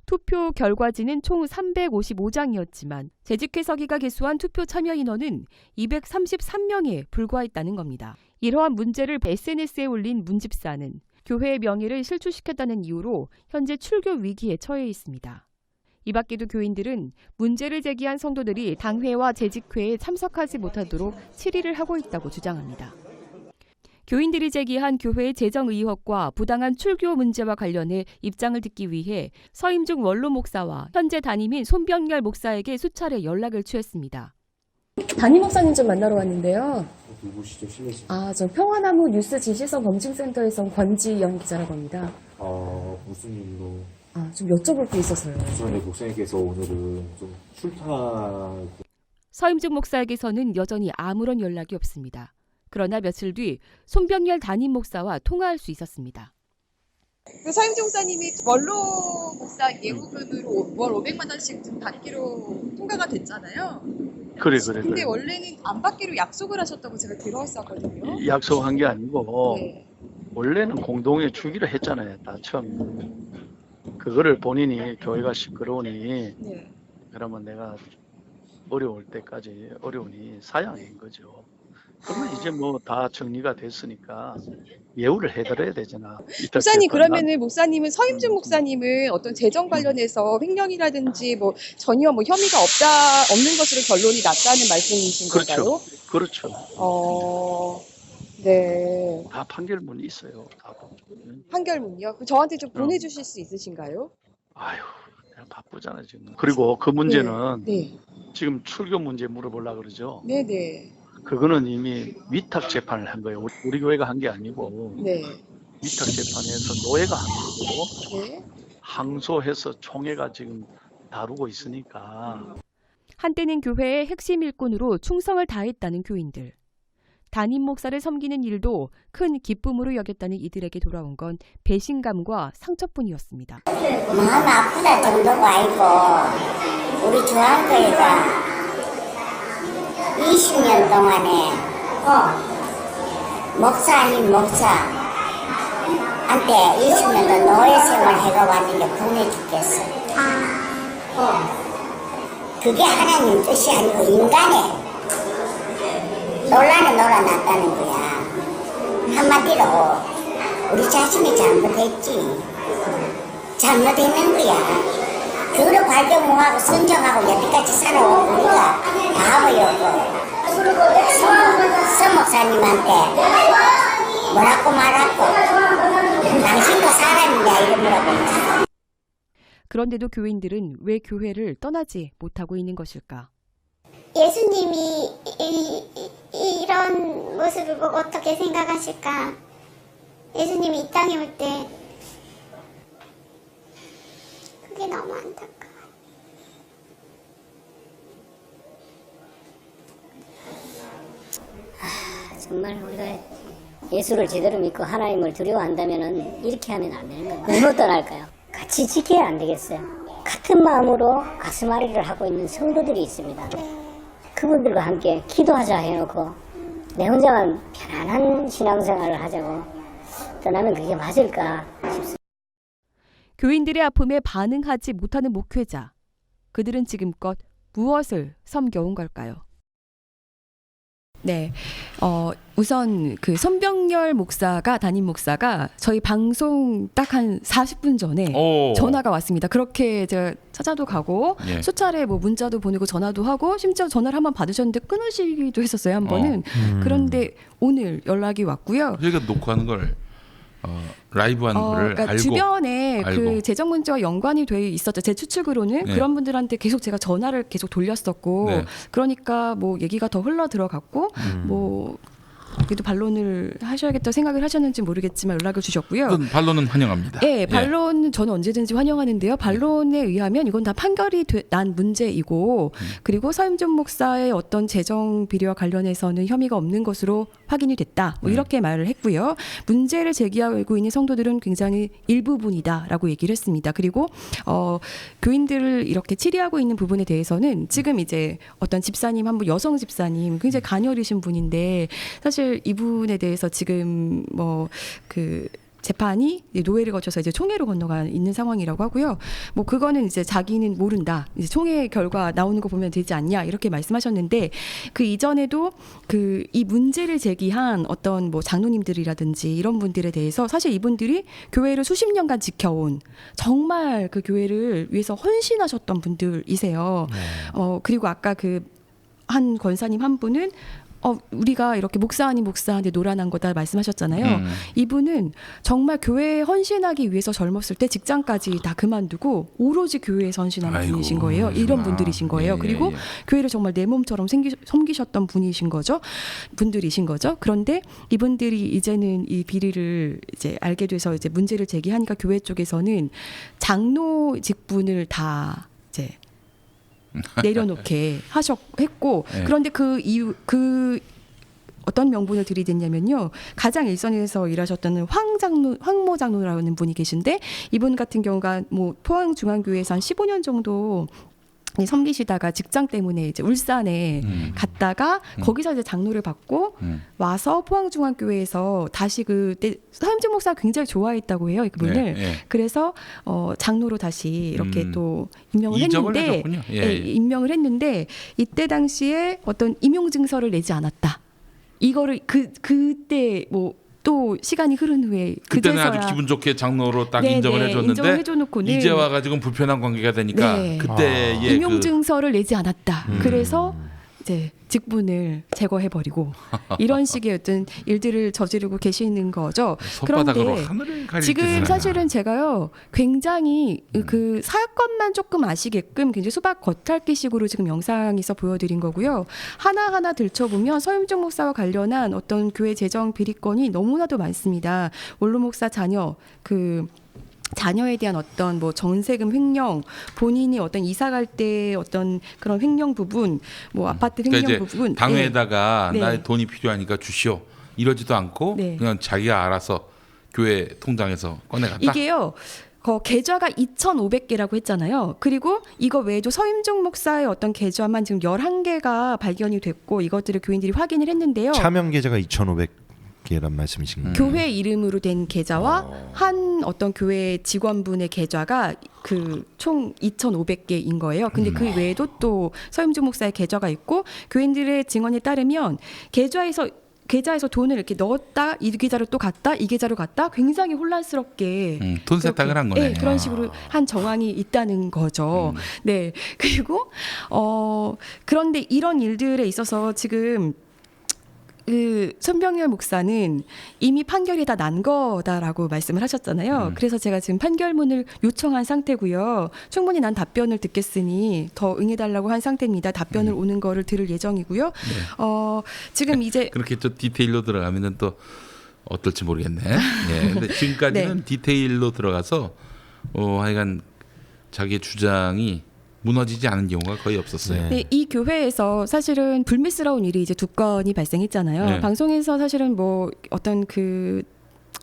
투표 결과지는 총 355장이었지만 재직회서기가 개수한 투표 참여 인원은 233명에 불과했다는 겁니다. 이러한 문제를 SNS에 올린 문집사는 교회의 명예를 실추시켰다는 이유로 현재 출교 위기에 처해 있습니다. 이 밖에도 교인들은 문제를 제기한 성도들이 당회와 재직회에 참석하지 못하도록 질의를 하고 있다고 주장합니다. 교인들이 제기한 교회의 재정 의혹과 부당한 출교 문제와 관련해 입장을 듣기 위해 서임중 원로 목사와 현재 담임인 손병렬 목사에게 수차례 연락을 취했습니다.
담임 목사님 좀 만나러 왔는데요.
누구시죠? 실례지.
저 평화나무 뉴스 진실성 검증센터에서 권지영 기자라고 합니다.
무슨 일로?
좀 여쭤볼 게 있어서요.
저희 목사님께서 오늘은 좀 출타.
서임중 목사에게서는 여전히 아무런 연락이 없습니다. 그러나 며칠 뒤 손병렬 담임 목사와 통화할 수 있었습니다.
서임중 목사님이 원로 목사 예우금으로 월 500만 원씩 좀 받기로 통과가 됐잖아요.
그래.
근데 원래는 안 받기로 약속을 하셨다고 제가 들었었거든요.
약속한 게 아니고
네.
원래는 공동에 주기로 했잖아요. 다 처음. 그거를 본인이 교회가 시끄러우니
네.
그러면 내가 어려울 때까지 어려우니 사양인 거죠. 그러면 이제 뭐 다 정리가 됐으니까 예우를 해드려야 되잖아.
목사님 그러면은 목사님은 서임중 목사님은 어떤 재정 관련해서 횡령이라든지 뭐 전혀 뭐 혐의가 없는 것으로 결론이 났다는 말씀이신 건가요?
그렇죠.
네.
다 판결문이 있어요. 다.
판결문요? 저한테 좀 보내주실 수 있으신가요?
아유, 내가 바쁘잖아 지금. 그리고 그 문제는
네.
지금 출교 문제 물어보려고 그러죠.
네네.
그거는 이미 위탁 재판을 한 거예요. 우리 교회가 한 게 아니고
네.
위탁 재판에서 노예가 한 거고
네.
항소해서 총회가 지금 다루고 있으니까.
한때는 교회의 핵심 일꾼으로 충성을 다했다는 교인들. 담임 목사를 섬기는 일도 큰 기쁨으로 여겼다는 이들에게 돌아온 건 배신감과 상처뿐이었습니다.
마음 아프다 정도가 아니고 우리 중앙교회가 20년 동안에 목사 아닌 목사한테 20년도 노예 생활 해가 왔는데 분해 죽겠어. 그게 하나님 뜻이 아니고 인간의 논란에 놀아났다는 거야. 한마디로 우리 자신이 잘못했지. 잘못했는 거야. 그거를 발견하고 선정하고 여태까지 살아온 우리가 바보였고 서 목사님한테 뭐라고 말하고 당신도 사람이냐 이런 물어봅니다.
그런데도 교인들은 왜 교회를 떠나지 못하고 있는 것일까?
예수님이 이런 모습을 보고 어떻게 생각하실까? 예수님이 이 땅에 올 때 그게 너무 안타까워요.
정말 우리가 예수를 제대로 믿고 하나님을 두려워한다면 이렇게 하면 안 되는 거예요. 누구 떠날까요? 같이 지켜야 안 되겠어요. 같은 마음으로 가슴앓이를 하고 있는 성도들이 있습니다. 그분들과 함께 기도하자 해놓고 내 혼자만 편안한 신앙생활을 하자고 떠나면 그게 맞을까 싶습니다.
교인들의 아픔에 반응하지 못하는 목회자. 그들은 지금껏 무엇을 섬겨온 걸까요? 네. 우선 그 손병렬 목사가 담임 목사가 저희 방송 딱 한 40분 전에 전화가 왔습니다. 그렇게 제가 찾아도 가고
예.
수차례 뭐 문자도 보내고 전화도 하고 심지어 전화를 한번 받으셨는데 끊으시기도 했었어요. 한 번은. 그런데 오늘 연락이 왔고요.
저희가 녹화하는 걸 라이브 하는 거를
그러니까
알고
주변에
알고.
그 재정 문제와 연관이 돼 있었죠. 제 추측으로는
네.
그런 분들한테 계속 제가 전화를 계속 돌렸었고
네.
그러니까 뭐 얘기가 더 흘러 들어갔고 뭐 그래도 반론을 하셔야겠다 생각을 하셨는지 모르겠지만 연락을 주셨고요.
어떤 반론은 환영합니다.
네, 반론은 저는 언제든지 환영하는데요. 반론에 의하면 이건 다 판결이 난 문제이고 그리고 서임준 목사의 어떤 재정 비리와 관련해서는 혐의가 없는 것으로 확인이 됐다. 뭐 이렇게 말을 했고요. 문제를 제기하고 있는 성도들은 굉장히 일부분이다라고 얘기를 했습니다. 그리고 교인들을 이렇게 치리하고 있는 부분에 대해서는 지금 이제 어떤 집사님 한 분 여성 집사님 굉장히 가녀리신 분인데 사실 이분에 대해서 지금 뭐 그 재판이 노회를 거쳐서 이제 총회로 건너가 있는 상황이라고 하고요. 뭐 그거는 이제 자기는 모른다. 이제 총회 결과 나오는 거 보면 되지 않냐 이렇게 말씀하셨는데 그 이전에도 그 이 문제를 제기한 어떤 뭐 장로님들이라든지 이런 분들에 대해서 사실 이분들이 교회를 수십 년간 지켜온 정말 그 교회를 위해서 헌신하셨던 분들이세요. 그리고 아까 그 한 권사님 한 분은 우리가 이렇게 목사 아닌 목사한테 노란한 거다 말씀하셨잖아요. 이분은 정말 교회에 헌신하기 위해서 젊었을 때 직장까지 다 그만두고 오로지 교회에서 헌신하는 분이신 거예요. 이런 분들이신 거예요. 그리고 교회를 정말 내 몸처럼 섬기셨던 분들이신 거죠. 그런데 이분들이 이제는 이 비리를 이제 알게 돼서 이제 문제를 제기하니까 교회 쪽에서는 장로 직분을 다 이제 내려놓게 했고
네.
그런데 그 이유 그 어떤 명분을 들이댔냐면요. 가장 일선에서 일하셨던 황모 장로라는 분이 계신데 이분 같은 경우가 뭐 포항중앙교회에서 한 15년 정도 섬기시다가 직장 때문에 이제 울산에 갔다가 거기서 이제 장로를 받고 와서 포항중앙교회에서 다시 그때 서임준 목사가 굉장히 좋아했다고 해요. 그분을.
네.
그래서 장로로 다시 이렇게 또 임명을
이적을
했는데
하셨군요. 예.
임명을 했는데 이때 당시에 어떤 임용 증서를 내지 않았다. 이거를 그때 뭐 또 시간이 흐른 후에
그때는
그제서야
아주 기분 좋게 장로로 딱
네,
인정을
네,
해줬는데
인정을 해줘놓고는
이제 와가지고 불편한 관계가 되니까
네.
그때의
임용 증서를 내지 않았다. 그래서 이제 직분을 제거해버리고 이런 식의 어떤 일들을 저지르고 계시는 거죠.
손바닥으로
그런데
하늘을 가릴
지금
듯이
사실은 제가요 굉장히 그 사건만 조금 아시게끔 굉장히 수박 겉핥기식으로 지금 영상에서 보여드린 거고요. 하나하나 들춰보면 서임준 목사와 관련한 어떤 교회 재정 비리건이 너무나도 많습니다. 원로 목사 자녀에 대한 어떤 뭐 전세금 횡령, 본인이 어떤 이사 갈 때 어떤 그런 횡령 부분, 뭐 아파트 횡령
그러니까 이제
부분,
당회에다가
네.
나의 돈이 필요하니까 주시오 이러지도 않고
네.
그냥 자기가 알아서 교회 통장에서 꺼내갔다.
이게요. 계좌가 2,500개라고 했잖아요. 그리고 이거 외에도 서임중 목사의 어떤 계좌만 지금 11개가 발견이 됐고 이것들을 교인들이 확인을 했는데요.
차명 계좌가 2,500개란 말씀이신가요?
교회 이름으로 된 계좌와 한 어떤 교회 직원분의 계좌가 그 총 2,500개인 거예요. 근데 그 외에도 또 서임준 목사의 계좌가 있고 교인들의 증언에 따르면 계좌에서 돈을 이렇게 넣었다 이 계좌로 또 갔다 이 계좌로 갔다 굉장히 혼란스럽게
돈 세탁을 한 거네.
네, 그런 식으로 한 정황이 있다는 거죠. 네. 그리고 그런데 이런 일들에 있어서 지금 그 손병렬 목사는 이미 판결이 다 난 거다라고 말씀을 하셨잖아요. 그래서 제가 지금 판결문을 요청한 상태고요. 충분히 난 답변을 듣겠으니 더 응해달라고 한 상태입니다. 답변을 오는 거를 들을 예정이고요.
네.
지금 이제
그렇게 또 디테일로 들어가면은 또 어떨지 모르겠네. 네. 근데 지금까지는
네.
디테일로 들어가서 하여간 자기의 주장이 무너지지 않은 경우가 거의 없었어요.
네, 이 교회에서 사실은 불미스러운 일이 이제 2건이 발생했잖아요.
네.
방송에서 사실은 뭐 어떤 그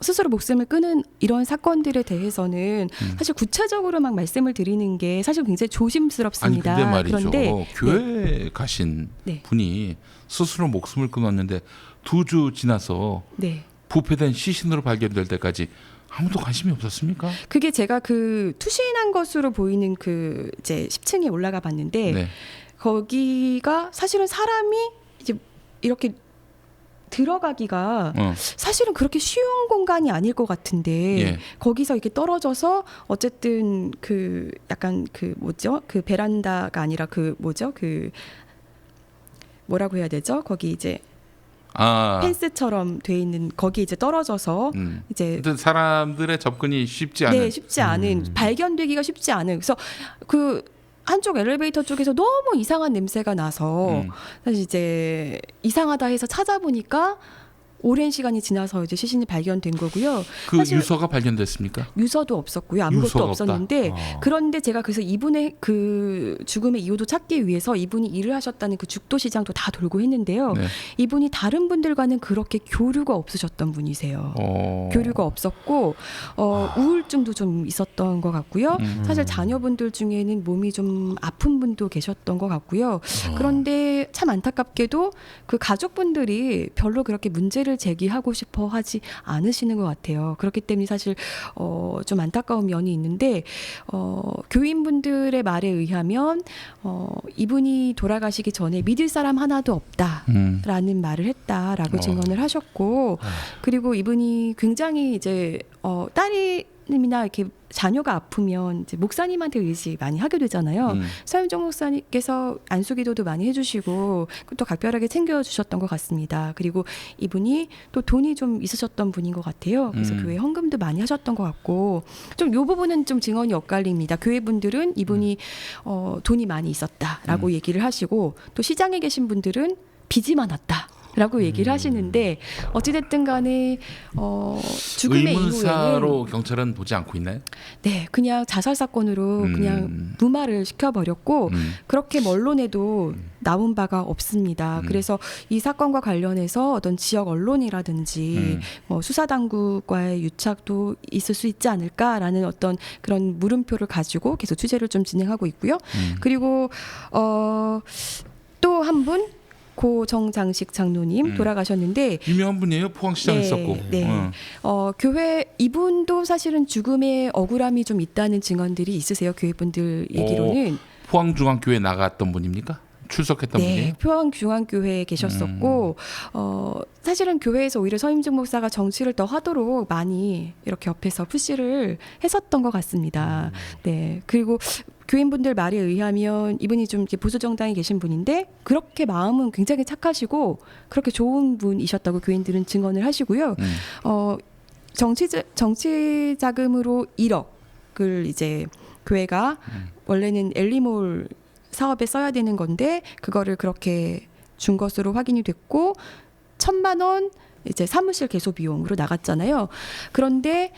스스로 목숨을 끊은 이런 사건들에 대해서는 사실 구체적으로 막 말씀을 드리는 게 사실 굉장히 조심스럽습니다.
아니 근데 말이죠.
그런데
교회 가신
네.
분이 스스로 목숨을 끊었는데 2주 지나서
네.
부패된 시신으로 발견될 때까지 아무도 관심이 없었습니까?
그게 제가 그 투신한 것으로 보이는 그 이제 10층에 올라가 봤는데
네.
거기가 사실은 사람이 이제 이렇게 들어가기가 사실은 그렇게 쉬운 공간이 아닐 것 같은데
예.
거기서 이렇게 떨어져서 어쨌든 그 약간 그 뭐죠? 그 베란다가 아니라 그 뭐죠? 그 뭐라고 해야 되죠? 거기 이제 펜스처럼 돼 있는 거기 이제 떨어져서 이제
사람들의 접근이 쉽지 않은.
네, 쉽지 않은 발견되기가 쉽지 않은. 그래서 그 한쪽 엘리베이터 쪽에서 너무 이상한 냄새가 나서 사실 이제 이상하다 해서 찾아보니까 오랜 시간이 지나서 이제 시신이 발견된 거고요.
그 유서가 발견됐습니까?
유서도 없었고요. 아무것도
유서가
없었는데 그런데 제가 그래서 이분의 그 죽음의 이유도 찾기 위해서 이분이 일을 하셨다는 그 죽도시장도 다 돌고 했는데요.
네.
이분이 다른 분들과는 그렇게 교류가 없으셨던 분이세요. 교류가 없었고 우울증도 좀 있었던 것 같고요. 사실 자녀분들 중에는 몸이 좀 아픈 분도 계셨던 것 같고요. 그런데 참 안타깝게도 그 가족분들이 별로 그렇게 문제를 제기하고 싶어 하지 않으시는 것 같아요. 그렇기 때문에 사실 좀 안타까운 면이 있는데 교인분들의 말에 의하면 이분이 돌아가시기 전에 믿을 사람 하나도 없다라는 말을 했다라고 증언을 하셨고 그리고 이분이 굉장히 이제 딸이나 이렇게 자녀가 아프면 이제 목사님한테 의지 많이 하게 되잖아요. 서윤정 목사님께서 안수기도도 많이 해주시고 또 각별하게 챙겨주셨던 것 같습니다. 그리고 이분이 또 돈이 좀 있으셨던 분인 것 같아요. 그래서 교회 헌금도 많이 하셨던 것 같고 좀 이 부분은 좀 증언이 엇갈립니다. 교회 분들은 이분이 돈이 많이 있었다라고 얘기를 하시고 또 시장에 계신 분들은 빚이 많았다. 라고 얘기를 하시는데 어찌됐든 간에 죽음의
의문사로
이후에는
경찰은 보지 않고 있나요?
네, 그냥 자살 사건으로 그냥 무마를 시켜버렸고 그렇게 언론에도 나온 바가 없습니다. 그래서 이 사건과 관련해서 어떤 지역 언론이라든지 뭐 수사당국과의 유착도 있을 수 있지 않을까라는 어떤 그런 물음표를 가지고 계속 취재를 좀 진행하고 있고요. 그리고 또 한 분 고정장식 장로님 돌아가셨는데
유명한 분이에요. 포항시장 있었고.
네. 교회 이분도 사실은 죽음의 억울함이 좀 있다는 증언들이 있으세요. 교회분들 얘기로는.
포항중앙교회 나갔던 분입니까? 출석했던 분이에요?
포항중앙교회에 계셨었고 사실은 교회에서 오히려 서임중 목사가 정치를 더 하도록 많이 이렇게 옆에서 푸시를 했었던 것 같습니다. 네. 그리고 교인분들 말에 의하면 이분이 좀 보수 정당에 계신 분인데 그렇게 마음은 굉장히 착하시고 그렇게 좋은 분이셨다고 교인들은 증언을 하시고요. 정치 자금으로 1억을 이제 교회가 원래는 엘리몰 사업에 써야 되는 건데 그거를 그렇게 준 것으로 확인이 됐고 1,000만 원 이제 사무실 개소 비용으로 나갔잖아요. 그런데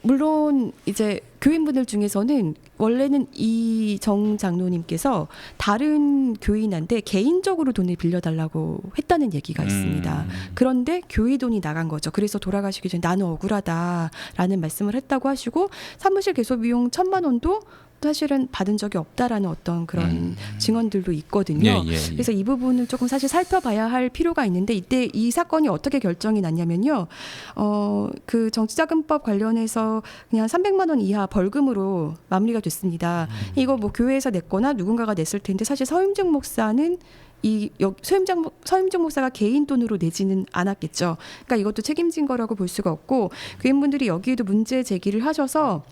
물론 이제 교인분들 중에서는 원래는 이 정 장로님께서 다른 교인한테 개인적으로 돈을 빌려달라고 했다는 얘기가 있습니다. 그런데 교회 돈이 나간 거죠. 그래서 돌아가시기 전에 나는 억울하다라는 말씀을 했다고 하시고 사무실 개소 비용 1,000만 원도 사실은 받은 적이 없다라는 어떤 그런 증언들도 있거든요. 그래서 이 부분은 조금 사실 살펴봐야 할 필요가 있는데 이때 이 사건이 어떻게 결정이 났냐면요. 그 정치자금법 관련해서 그냥 300만 원 이하 벌금으로 마무리가 됐습니다. 이거 뭐 교회에서 냈거나 누군가가 냈을 텐데 사실 서임중 목사는 서임중 목사가 개인 돈으로 내지는 않았겠죠. 그러니까 이것도 책임진 거라고 볼 수가 없고 교인분들이 여기에도 문제 제기를 하셔서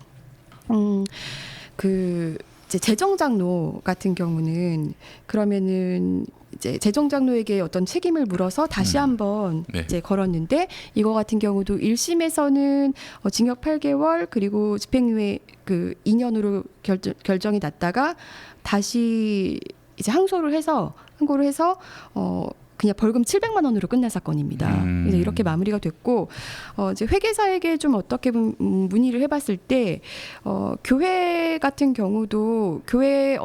그 이제 재정장로 같은 경우는 그러면은 이제 재정장로에게 어떤 책임을 물어서 다시 한번 이제 걸었는데 이거 같은 경우도 1심에서는 징역 8개월 그리고 집행유예 그 2년으로 결정이 났다가 다시 이제 항고를 해서 그냥 벌금 700만 원으로 끝난 사건입니다. 그래서 이렇게 마무리가 됐고 이제 회계사에게 좀 어떻게 문의를 해봤을 때 교회 같은 경우도 교회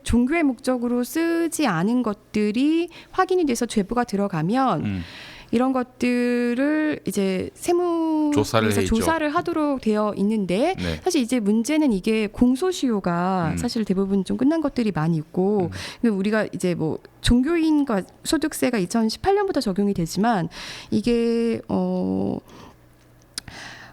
종교의 목적으로 쓰지 않은 것들이 확인이 돼서 죄부가 들어가면 이런 것들을 이제 조사를 하도록 되어 있는데 사실 이제 문제는 이게 공소시효가 사실 대부분 좀 끝난 것들이 많이 있고 우리가 이제 뭐 종교인과 소득세가 2018년부터 적용이 되지만 이게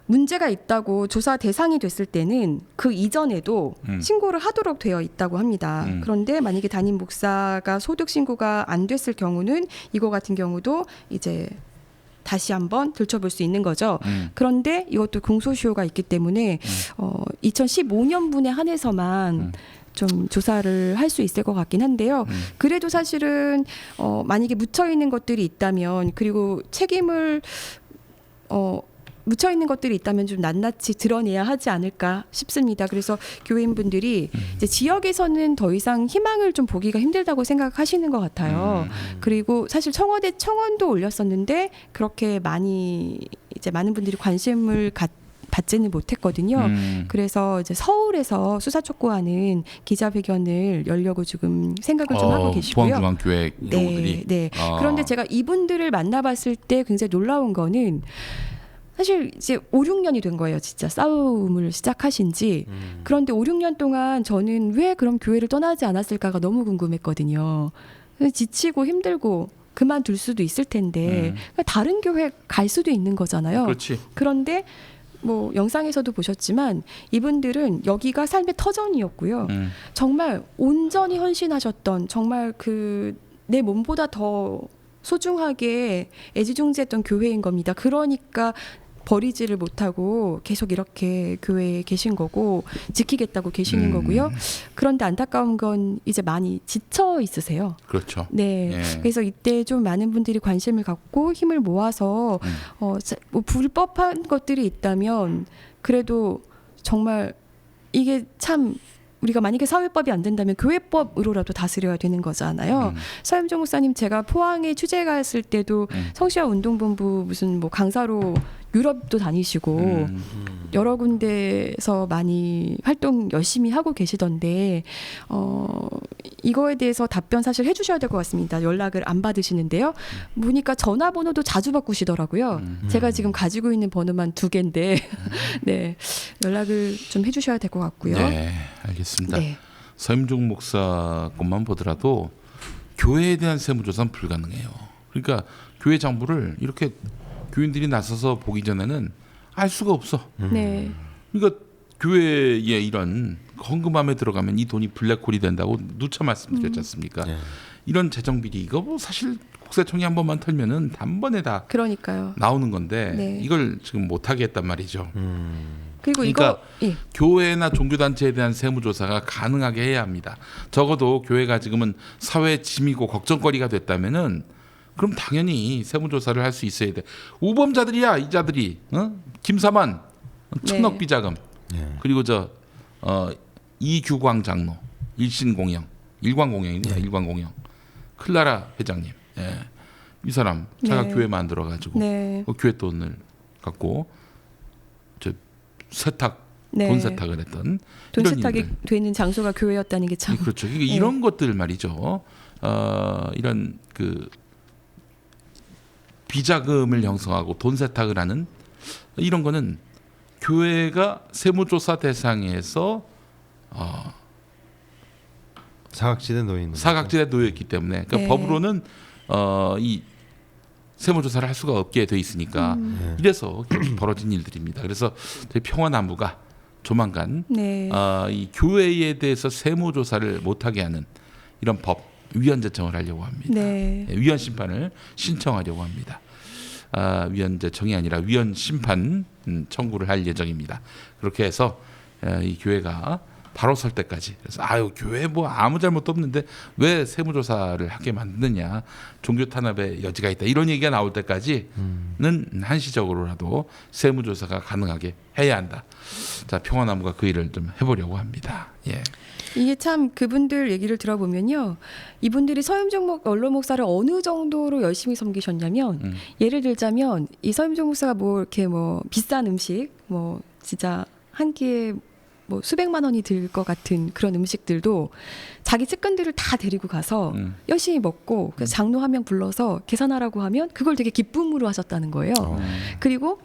문제가 있다고 조사 대상이 됐을 때는 그 이전에도 신고를 하도록 되어 있다고 합니다. 그런데 만약에 담임 목사가 소득 신고가 안 됐을 경우는 이거 같은 경우도 이제 다시 한번 들춰볼 수 있는 거죠. 그런데 이것도 공소시효가 있기 때문에 2015년분에 한해서만 좀 조사를 할 수 있을 것 같긴 한데요. 그래도 사실은 만약에 묻혀 있는 것들이 있다면, 그리고 책임을 묻혀 있는 것들이 있다면 좀 낱낱이 드러내야 하지 않을까 싶습니다. 그래서 교인분들이 이제 지역에서는 더 이상 희망을 좀 보기가 힘들다고 생각하시는 것 같아요. 그리고 사실 청와대 청원도 올렸었는데 그렇게 많은 분들이 관심을 받지는 못했거든요. 그래서 이제 서울에서 수사 촉구하는 기자회견을 열려고 지금 생각을 좀 하고 계시고요.
포항중앙교회 경우들이.
네. 그런데 제가 이분들을 만나봤을 때 굉장히 놀라운 거는 사실 이제 5, 6년이 된 거예요. 진짜 싸움을 시작하신 지. 그런데 5, 6년 동안 저는 왜 그럼 교회를 떠나지 않았을까가 너무 궁금했거든요. 지치고 힘들고 그만둘 수도 있을 텐데 다른 교회 갈 수도 있는 거잖아요.
그렇지.
그런데 뭐 영상에서도 보셨지만 이분들은 여기가 삶의 터전이었고요. 정말 온전히 헌신하셨던, 정말 그 내 몸보다 더 소중하게 애지중지했던 교회인 겁니다. 그러니까 버리지를 못하고 계속 이렇게 교회에 계신 거고 지키겠다고 계시는 거고요. 그런데 안타까운 건 이제 많이 지쳐 있으세요.
그렇죠.
네.
예.
그래서 이때 좀 많은 분들이 관심을 갖고 힘을 모아서 뭐 불법한 것들이 있다면 그래도 정말 이게 참 우리가 만약에 사회법이 안 된다면 교회법으로라도 다스려야 되는 거잖아요. 서임종 목사님, 제가 포항에 취재 갔을 때도 성시화 운동본부 무슨 뭐 강사로 유럽도 다니시고 여러 군데에서 많이 활동 열심히 하고 계시던데 이거에 대해서 답변 사실 해주셔야 될 것 같습니다. 연락을 안 받으시는데요. 보니까 전화번호도 자주 바꾸시더라고요. 제가 지금 가지고 있는 번호만 2개인데 네, 연락을 좀 해주셔야 될 것 같고요.
네, 알겠습니다.
네.
서임종 목사 것만 보더라도 교회에 대한 세무조사는 불가능해요. 그러니까 교회 장부를 이렇게 교인들이 나서서 보기 전에는 알 수가 없어.
네.
그러니까 교회에 이런 헌금함에 들어가면 이 돈이 블랙홀이 된다고 누차 말씀드렸지 않습니까? 이런 재정비리 이거 뭐 사실 국세청이 한 번만 털면은 단번에 다
그러니까요.
나오는 건데
네.
이걸 지금 못하게 했단 말이죠.
그리고
그러니까
이거 예.
교회나 종교단체에 대한 세무조사가 가능하게 해야 합니다. 적어도 교회가 지금은 사회 짐이고 걱정거리가 됐다면은 그럼 당연히 세무조사를 할 수 있어야 돼. 우범자들이야 이자들이. 김사만 천억
네.
비자금. 그리고 이규광 장로 일신공영 일광공영입니다. 일광공영 클라라 회장님. 예. 이 사람 자가
네.
교회 만들어가지고
네.
교회 돈을 갖고 세탁
네.
돈 세탁을 했던
돈
이런
세탁이
일들.
되는 장소가 교회였다는 게 참.
그렇죠. 이런 것들 말이죠. 이런 그 비자금을 형성하고 돈 세탁을 하는 이런 거는 교회가 세무조사 대상에서
사각지대에
놓여 있기 때문에 그러니까
네.
법으로는 이 세무조사를 할 수가 없게 돼 있으니까 이래서 벌어진 일들입니다. 그래서 저희 평화나무가 조만간
네.
이 교회에 대해서 세무조사를 못하게 하는 이런 법 위헌 제청을 하려고 합니다.
네.
위헌 심판을 신청하려고 합니다. 위헌 제청이 아니라 위헌 심판 청구를 할 예정입니다. 그렇게 해서 이 교회가 바로 설 때까지. 그래서 교회 뭐 아무 잘못도 없는데 왜 세무조사를 하게 만드느냐, 종교 탄압의 여지가 있다 이런 얘기가 나올 때까지는 한시적으로라도 세무조사가 가능하게 해야 한다. 자, 평화나무가 그 일을 좀 해보려고 합니다. 예.
이게 참 그분들 얘기를 들어보면요, 이분들이 서임종 원로 목사를 어느 정도로 열심히 섬기셨냐면 예를 들자면 이 서임종 목사가 뭐 이렇게 뭐 비싼 음식 뭐 진짜 한 끼에 뭐 수백만 원이 들 것 같은 그런 음식들도 자기 측근들을 다 데리고 가서 열심히 먹고 그래서 장로 한 명 불러서 계산하라고 하면 그걸 되게 기쁨으로 하셨다는 거예요. 그리고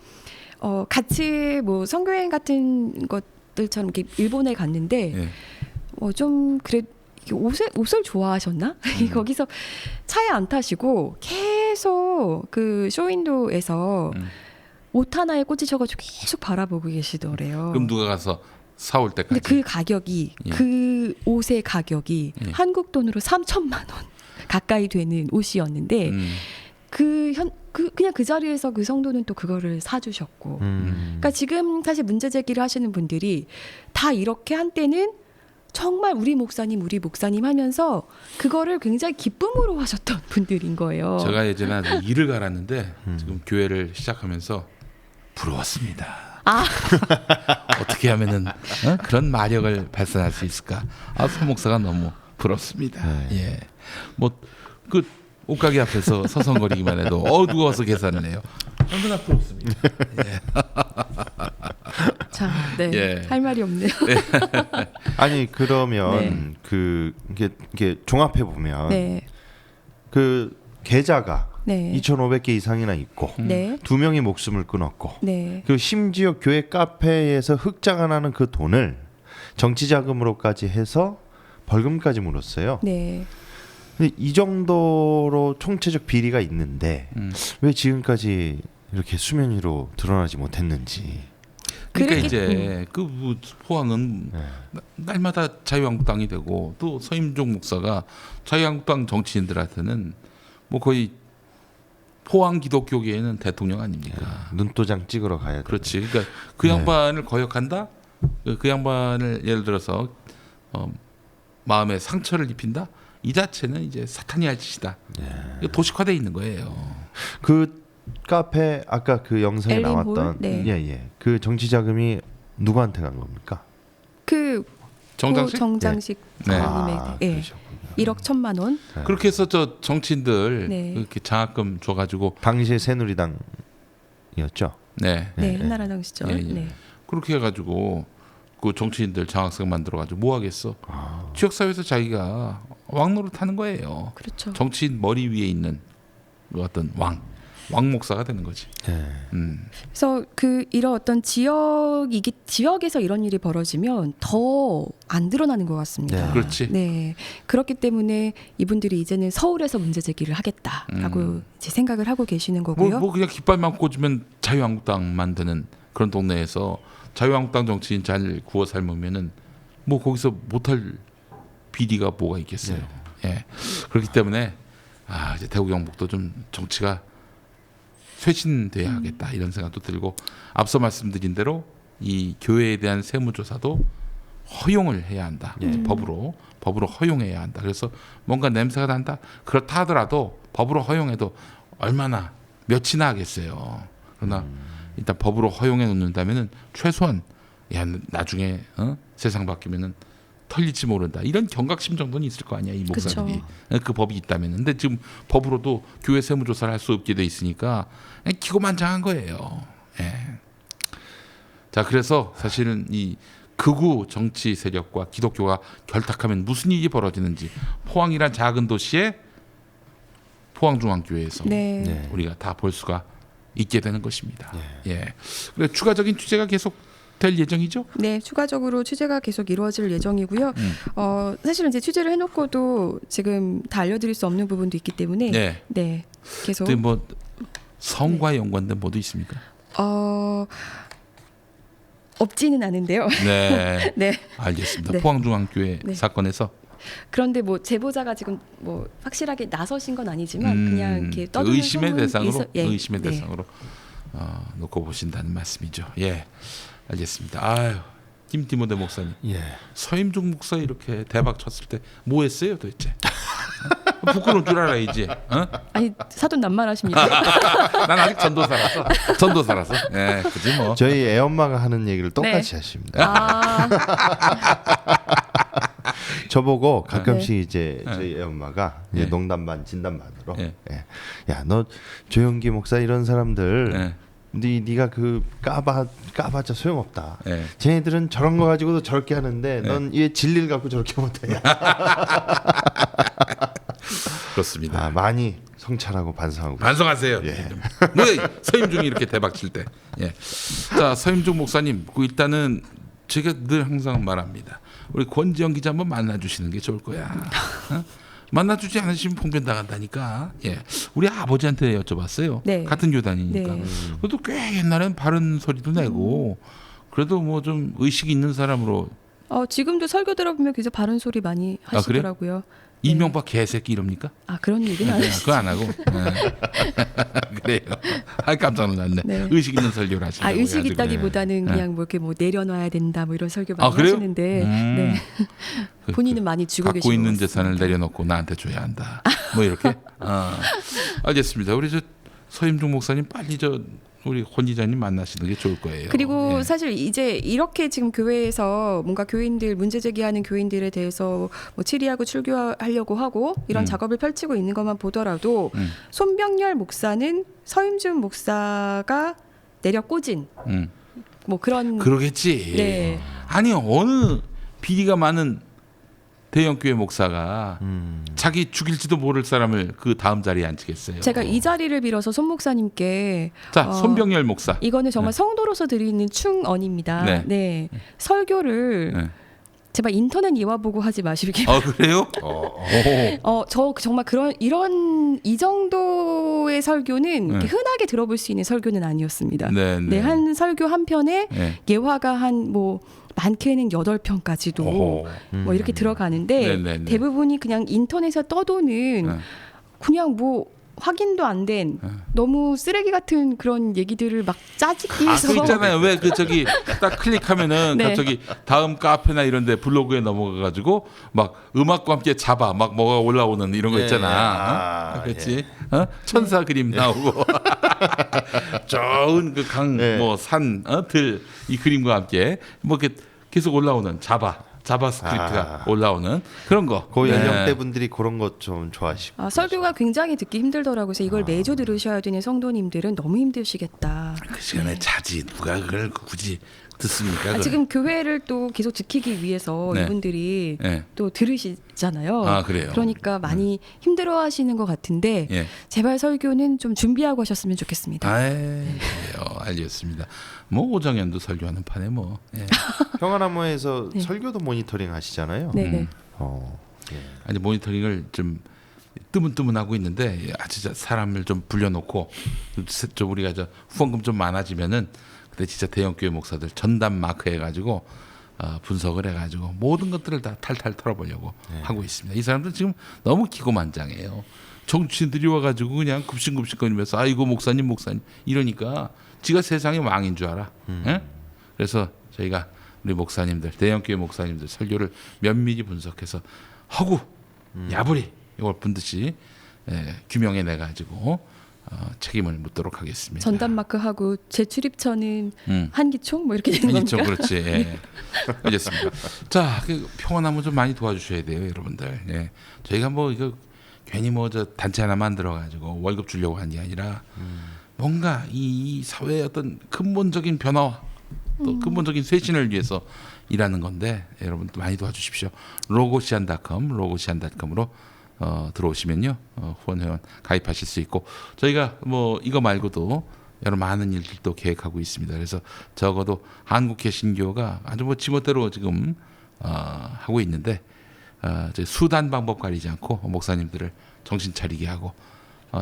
같이 뭐 선교여행 같은 것들처럼 이렇게 일본에 갔는데 좀 그래 옷을 좋아하셨나? 거기서 차에 안 타시고 계속 그 쇼윈도에서 옷 하나에 꽂히셔가지고 계속 바라보고 계시더래요.
그럼 누가 가서 사올 때까지.
근데 그 가격이
예.
그 옷의 가격이
예.
한국 돈으로 3천만 원 가까이 되는 옷이었는데 그냥 그 자리에서 그 성도는 또 그거를 사주셨고. 그러니까 지금 사실 문제 제기를 하시는 분들이 다 이렇게 한때는 정말 우리 목사님 하면서 그거를 굉장히 기쁨으로 하셨던 분들인 거예요.
제가 예전에 아주 이를 갈았는데 지금 교회를 시작하면서 부러웠습니다. 어떻게 하면은 그런 마력을 발산할 수 있을까? 소 목사가 너무 부럽습니다. 예, 뭐 그 옷가게 앞에서 서성거리기만 해도 누가 와서 계산을 해요. 얼마나 부럽습니다. 예.
자, 네,
예.
할 말이 없네요.
아니 그러면 이게 종합해 보면 그 계좌가 2,500개 이상이나 있고 2명이 목숨을 끊었고 그리고 심지어 교회 카페에서 흑자가 나는 그 돈을 정치 자금으로까지 해서 벌금까지 물었어요. 근데 이 정도로 총체적 비리가 있는데 왜 지금까지 이렇게 수면 위로 드러나지 못했는지.
그러니까 이제 그 포항은 날마다 자유한국당이 되고 또 서임종 목사가 자유한국당 정치인들한테는 뭐 거의 포항 기독교계에는 대통령 아닙니까?
눈도장 찍으러 가야 돼.
그렇지. 그러니까 그 양반을 거역한다. 그 양반을 예를 들어서 마음에 상처를 입힌다. 이 자체는 이제 사탄이 할 짓이다. 도식화돼 있는 거예요.
그 카페 아까 그 영상에 나왔던 그 정치 자금이 누구한테 간 겁니까?
그 정장식 장로님의 1억 1천만 원.
그렇게 해서 저 정치인들 이렇게 장학금 줘가지고
당시에 새누리당이었죠.
네,
한나라당 시절.
그렇게 해가지고 그 정치인들 장학생 만들어가지고 뭐 하겠어? 지역사회에서 자기가 왕노릇 하는 거예요.
그렇죠.
정치인 머리 위에 있는 어떤 왕 목사가 되는 거지.
그래서 이런 어떤 지역에서 이런 일이 벌어지면 더 안 드러나는 것 같습니다.
그렇지.
네, 그렇기 때문에 이분들이 이제는 서울에서 문제 제기를 하겠다라고 이제 생각을 하고 계시는 거고요.
뭐 그냥 깃발만 꽂으면 자유한국당 만드는 그런 동네에서 자유한국당 정치인 잘 구워 삶으면은 뭐 거기서 못할 비리가 뭐가 있겠어요. 예. 그렇기 때문에 이제 대구 경북도 좀 정치가 쇄신돼야겠다 이런 생각도 들고 앞서 말씀드린 대로 이 교회에 대한 세무조사도 허용을 해야 한다. 법으로 허용해야 한다. 그래서 뭔가 냄새가 난다. 그렇다 하더라도 법으로 허용해도 얼마나 몇이나 하겠어요. 그러나 일단 법으로 허용해 놓는다면은 최소한 나중에 세상 바뀌면은 털릴지 모른다. 이런 경각심 정도는 있을 거 아니야 이 목사들이. 그 법이 있다면. 근데 지금 법으로도 교회 세무조사를 할 수 없게 돼 있으니까 기고만장한 거예요. 자, 그래서 사실은 이 극우 정치 세력과 기독교가 결탁하면 무슨 일이 벌어지는지 포항이란 작은 도시에 포항중앙교회에서 우리가 다 볼 수가 있게 되는 것입니다. 그래 추가적인 취재가 계속 될 예정이죠?
네, 추가적으로 취재가 계속 이루어질 예정이고요. 사실은 이제 취재를 해놓고도 지금 다 알려드릴 수 없는 부분도 있기 때문에 계속.
뭐 성과 연관된 뭐도 있습니까?
없지는 않은데요.
네, 알겠습니다. 포항중앙교회 사건에서.
그런데 뭐 제보자가 지금 뭐 확실하게 나서신 건 아니지만 그냥 이렇게 떠드는
의심의 대상으로 놓고 보신다는 말씀이죠. 알겠습니다. 김디모데 목사님, 서임종 목사 이렇게 대박 쳤을 때 뭐 했어요 도대체? 부끄러운 줄 알아야지.
아니 사돈 낱말하십니까?
난 아직 전도사라서. 그지 뭐.
저희 애엄마가 하는 얘기를 똑같이 하십니다. 저보고 가끔씩 이제 저희 애엄마가 농담 반 진담 반으로 야, 너 조영기 목사 이런 사람들 네가 그 까봤자 소용없다. 쟤네들은 저런 거 가지고도 저렇게 하는데 넌 이 진리를 갖고 저렇게 못하냐.
그렇습니다.
많이 성찰하고
반성하세요. 뭐 서임종이 이렇게 대박 칠 때. 자, 서임종 목사님, 일단은 제가 늘 항상 말합니다. 우리 권지영 기자 한번 만나주시는 게 좋을 거야. 만나주지 않으시면 봉변 당한다니까. 예, 우리 아버지한테 여쭤봤어요.
네.
같은 교단이니까.
네.
그래도 꽤 옛날엔 바른 소리도 내고 그래도 뭐 좀 의식이 있는 사람으로.
지금도 설교 들어보면 굉장히 바른 소리 많이 하시더라고요.
이명박 개새끼 이럽니까?
그런 얘기는 안 하시죠.
그거 안 하고. 그래요. 깜짝 놀랐네.
네.
의식 있는 설교를 하시는
의식 있다기보다는 그냥 뭐 이렇게 뭐 내려놔야 된다 뭐 이런 설교 많이
그래요?
하시는데 네. 본인은 많이 쥐고 계시고
갖고 있는 재산을 내려놓고 나한테 줘야 한다. 뭐 이렇게. 알겠습니다. 우리 저 서임중 목사님 빨리 우리 권지자님 만나시는 게 좋을 거예요.
그리고 사실 이제 이렇게 지금 교회에서 뭔가 교인들 문제 제기하는 교인들에 대해서 뭐 질의하고 출교하려고 하고 이런 작업을 펼치고 있는 것만 보더라도 손병렬 목사는 서임준 목사가 내려 꽂은 뭐 그런
그러겠지.
네.
아니 어느 비리가 많은 대형교회 목사가 자기 죽일지도 모를 사람을 그 다음 자리에 앉히겠어요.
제가 이 자리를 빌어서 손 목사님께
손병렬 목사
이거는 정말 성도로서 드리는 충언입니다.
네.
네. 설교를 제발 인터넷 예화 보고 하지 마시길.
그래요?
저 정말 이 정도의 설교는 이렇게 흔하게 들어볼 수 있는 설교는 아니었습니다. 네, 한 설교 한 편에 예화가 한 뭐 많게는 8편까지도 뭐 이렇게 들어가는데 대부분이 그냥 인터넷에 떠도는 그냥 뭐 확인도 안 된 너무 쓰레기 같은 그런 얘기들을 막 짜집기해서
그 있잖아요. 왜 저기 딱 클릭하면은 갑자기 다음 카페나 이런데 블로그에 넘어가가지고 막 음악과 함께 잡아 막 뭐가 올라오는 이런 거 있잖아. 그렇지? 천사 그림 나오고 좋은 그 강 뭐 산 들 이 그림과 함께 뭐 이렇게 계속 올라오는 자바스크립트가 올라오는 그런 거.
그 연령대 분들이 그런 것 좀 좋아하시고.
설교가 굉장히 듣기 힘들더라고요. 그래서 이걸 매주 들으셔야 되는 성도님들은 너무 힘드시겠다.
그 시간에 자지 누가 그걸 굳이 듣습니까?
지금 교회를 또 계속 지키기 위해서 이분들이 또 들으시잖아요.
그래요.
그러니까 많이 힘들어하시는 것 같은데 제발 설교는 좀 준비하고 하셨으면 좋겠습니다.
그래요. 알겠습니다. 뭐 오정현도 설교하는 판에 뭐.
평화나무에서 설교도 모니터링 하시잖아요.
네.
아니 모니터링을 좀 뜨문뜨문하고 있는데 진짜 사람을 좀 불려놓고 좀 우리가 후원금 좀 많아지면은 그때 진짜 대형교회 목사들 전담 마크 해가지고 분석을 해가지고 모든 것들을 다 탈탈 털어보려고 하고 있습니다. 이 사람들 지금 너무 기고만장해요. 정치인들이 와가지고 그냥 급식급식거리면서 아이고 목사님 이러니까 지가 세상의 왕인 줄 알아. 그래서 저희가 우리 목사님들 대형교회 목사님들 설교를 면밀히 분석해서 허구 야부리 이걸 분듯이 규명해 가지고 책임을 묻도록 하겠습니다.
전담 마크하고 제 출입처는 한기총 뭐 이렇게 되는
한기총
건가요?
그렇지. 알겠습니다. 자, 평화나무 좀 많이 도와주셔야 돼요, 여러분들. 저희가 뭐 이거 괜히 뭐 단체 하나 만들어 가지고 월급 주려고 한 게 아니라 뭔가 이 사회의 어떤 근본적인 변화와 또 근본적인 쇄신을 위해서 일하는 건데 여러분 또 많이 도와주십시오. 로고시안닷컴으로 들어오시면요 후원 회원 가입하실 수 있고 저희가 뭐 이거 말고도 여러 많은 일들도 계획하고 있습니다. 그래서 적어도 한국회 신교가 아주 뭐 지멋대로 지금 하고 있는데 수단 방법 가리지 않고 목사님들을 정신 차리게 하고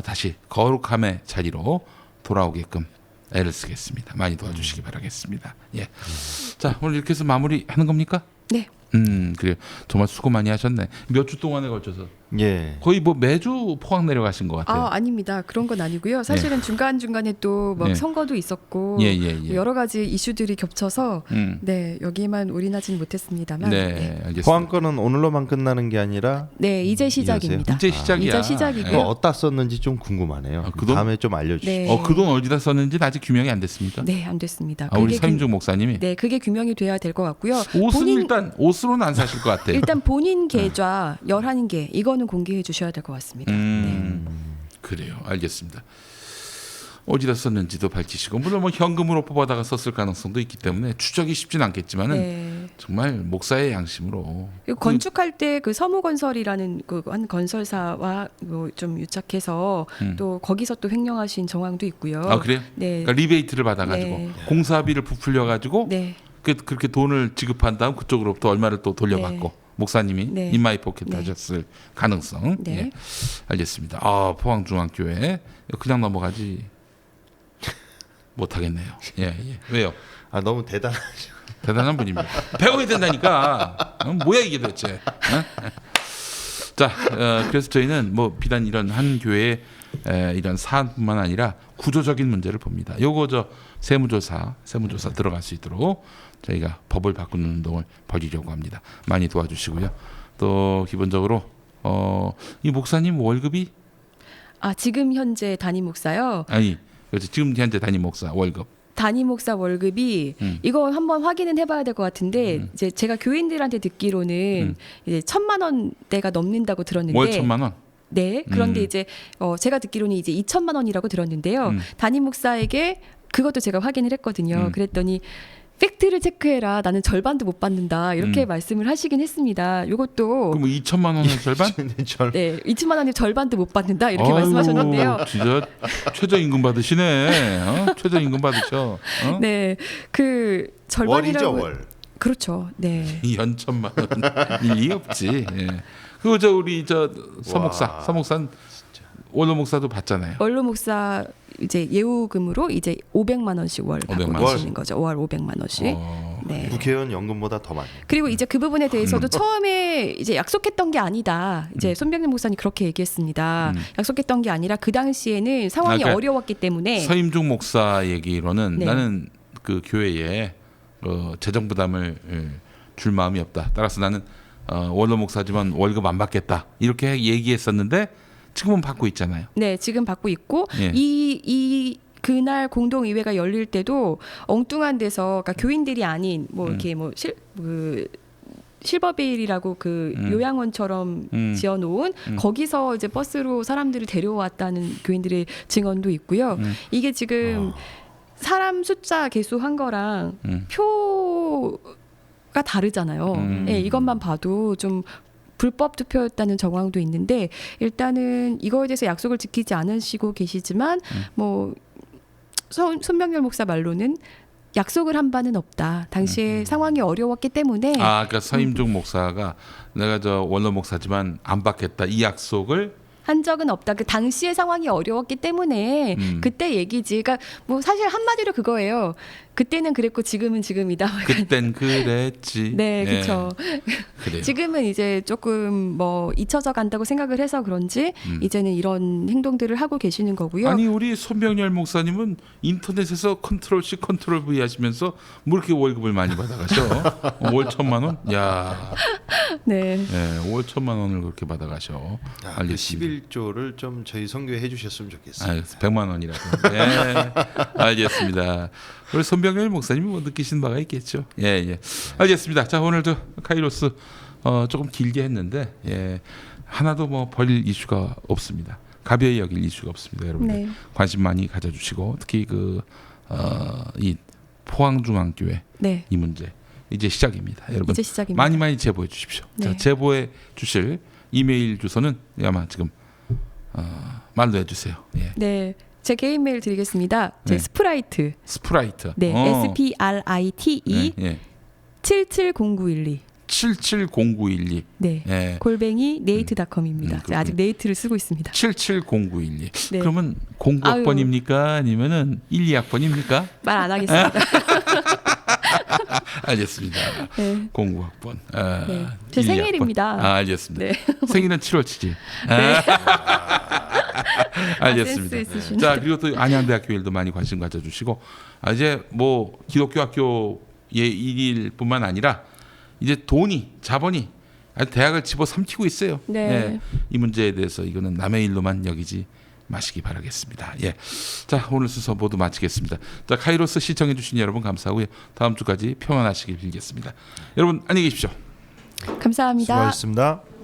다시 거룩함의 자리로 돌아오게끔 애를 쓰겠습니다. 많이 도와주시기 바라겠습니다. 자 오늘 이렇게 해서 마무리하는 겁니까?
네.
그래요. 정말 수고 많이 하셨네. 몇 주 동안에 걸쳐서. 거의 뭐 매주 포항 내려가신 것 같아요.
아닙니다. 그런 건 아니고요. 사실은 중간중간에 또 뭐 선거도 있었고 여러 가지 이슈들이 겹쳐서 여기에만 올인하지는 못했습니다만
알겠습니다.
포항 건은 오늘로만 끝나는 게 아니라
이제 시작입니다.
이제 시작이야.
이제 시작이고
그거 어디다 썼는지 좀 궁금하네요. 다음에 좀 알려주시죠.
그 돈 어디다 썼는지는 아직 규명이 안 됐습니까?
네, 안 됐습니다.
우리 서임중 목사님이
그게 규명이 돼야 될 것 같고요.
옷은 일단 옷으로는 안 사실 것 같아요.
일단 본인 계좌 11개 이거는 공개해 주셔야 될 것 같습니다.
그래요. 알겠습니다. 어디다 썼는지도 밝히시고 물론 뭐 현금으로 뽑아다가 썼을 가능성도 있기 때문에 추적이 쉽진 않겠지만은 정말 목사의 양심으로
건축할 때 그 서무건설이라는 그 한 건설사와 뭐 좀 유착해서 또 거기서 또 횡령하신 정황도 있고요.
그래요? 그러니까 리베이트를 받아가지고 공사비를 부풀려 가지고 그렇게 돈을 지급한 다음 그쪽으로부터 얼마를 또 돌려받고 목사님이
네.
인마이 포켓
네.
하셨을 가능성.
네.
예. 알겠습니다. 포항중앙교회 그냥 넘어가지 못하겠네요. 예. 왜요?
너무 대단하죠.
대단한 분입니다. 배워야 된다니까. 뭐야 이게 도대체. 자, 그래서 저희는 뭐 비단 이런 한 교회의 이런 사안뿐만 아니라 구조적인 문제를 봅니다. 요거 세무조사 들어갈 수 있도록 저희가 법을 바꾸는 운동을 벌이려고 합니다. 많이 도와주시고요. 또 기본적으로 이 목사님 월급이
지금 현재 담임 목사요.
아니, 그렇지. 지금 현재 담임 목사 월급.
담임 목사 월급이 이거 한번 확인은 해봐야 될 것 같은데 이제 제가 교인들한테 듣기로는 이제 1,000만 원대가 넘는다고 들었는데
월 1,000만 원?
네. 그런데 이제 제가 듣기로는 이제 2,000만 원이라고 들었는데요. 담임 목사에게 그것도 제가 확인을 했거든요. 그랬더니 팩트를 체크해라. 나는 절반도 못 받는다. 이렇게 말씀을 하시긴 했습니다. 이것도
그럼 2,000만 원의 절반?
네, 2,000만 원의 절반도 못 받는다. 이렇게 말씀하셨는데요.
진짜 최저임금 받으시네. 최저임금 받으셔.
네, 그 절반이라고.
월이죠, 월.
그렇죠. 네.
연천만 원 일리 없지. 예. 그거 우리 서목사는 원로 목사도 받잖아요.
원로 목사 이제 예우금으로 이제 500만 원씩 월 받고 계시는 거죠. 월 500만 원씩. 네.
국회의원 연금보다 더 많이.
그리고 이제 그 부분에 대해서도 처음에 이제 약속했던 게 아니다. 이제 손병렬 목사님 그렇게 얘기했습니다. 약속했던 게 아니라 그 당시에는 상황이
그러니까
어려웠기 때문에.
서임중 목사 얘기로는
네.
나는 그 교회에 재정 부담을 줄 마음이 없다. 따라서 나는 원로 목사지만 월급 안 받겠다. 이렇게 얘기했었는데 지금은 받고 있잖아요.
네, 지금 받고 있고
예.
이 그날 공동의회가 열릴 때도 엉뚱한 데서 그러니까 교인들이 아닌 뭐 이렇게 뭐 실버베일이라고 그 요양원처럼 지어놓은 거기서 이제 버스로 사람들을 데려왔다는 교인들의 증언도 있고요. 이게 지금 사람 숫자 계수한 거랑 표가 다르잖아요. 네, 이것만 봐도 좀 불법 투표였다는 정황도 있는데 일단은 이거에 대해서 약속을 지키지 않으시고 계시지만 뭐 손병렬 목사 말로는 약속을 한 바는 없다. 당시에 상황이 어려웠기 때문에
그러니까 서임중 목사가 내가 원로 목사지만 안 받겠다 이 약속을
한 적은 없다. 그 당시의 상황이 어려웠기 때문에 그때 얘기지. 그러니까 뭐 사실 한마디로 그거예요. 그때는 그랬고 지금은 지금이다.
그땐 그랬지.
네, 그렇죠.
그래요.
지금은 이제 조금 뭐 잊혀져 간다고 생각을 해서 그런지 이제는 이런 행동들을 하고 계시는 거고요.
아니 우리 손병렬 목사님은 인터넷에서 컨트롤 C 컨트롤 V 하시면서 뭐 이렇게 월급을 많이 받아가셔? 월 1,000만 원? 야.
네.
네, 월 1,000만 원을 그렇게 받아가셔. 알겠습니다.
11조를 좀 저희 선교에 해주셨으면 좋겠어요.
100만 원이라도. 네, 알겠습니다. 우리 손병렬 목사님이 뭐 느끼신 바가 있겠죠. 예. 알겠습니다. 자, 오늘도 카이로스 조금 길게 했는데 하나도 뭐 버릴 이슈가 없습니다. 가벼이 여길 이슈가 없습니다. 여러분들
네.
관심 많이 가져주시고 특히 이 포항중앙교회
네.
이 문제 이제 시작입니다. 여러분
이제 시작입니다.
많이 제보해 주십시오.
네.
자, 제보해 주실 이메일 주소는 아마 지금 말로 해주세요. 예.
네. 제 개인 메일 드리겠습니다. 제
네.
스프라이트.
네.
SPRITE
네.
770912.
770912.
네.
예.
gol뱅이 네이트닷컴입니다. 제가 아직 네이트를 쓰고 있습니다.
770912.
네.
그러면 09학번입니까? 아니면은 1, 2학번입니까?
말 안 하겠습니다.
알겠습니다.
네.
09학번.
네. 제 생일입니다.
알겠습니다.
네.
생일은 7월 7일.
네.
알겠습니다. 자, 그리고 또 안양대학교 일도 많이 관심 가져주시고 이제 뭐 기독교 학교의 일뿐만 아니라 이제 자본이 대학을 집어삼키고 있어요.
네.
이 문제에 대해서 이거는 남의 일로만 여기지 마시기 바라겠습니다. 예. 자, 오늘 순서 모두 마치겠습니다. 자, 카이로스 시청해 주신 여러분 감사하고요. 다음 주까지 평안하시길 빌겠습니다. 여러분 안녕히 계십시오.
감사합니다.
수고하셨습니다.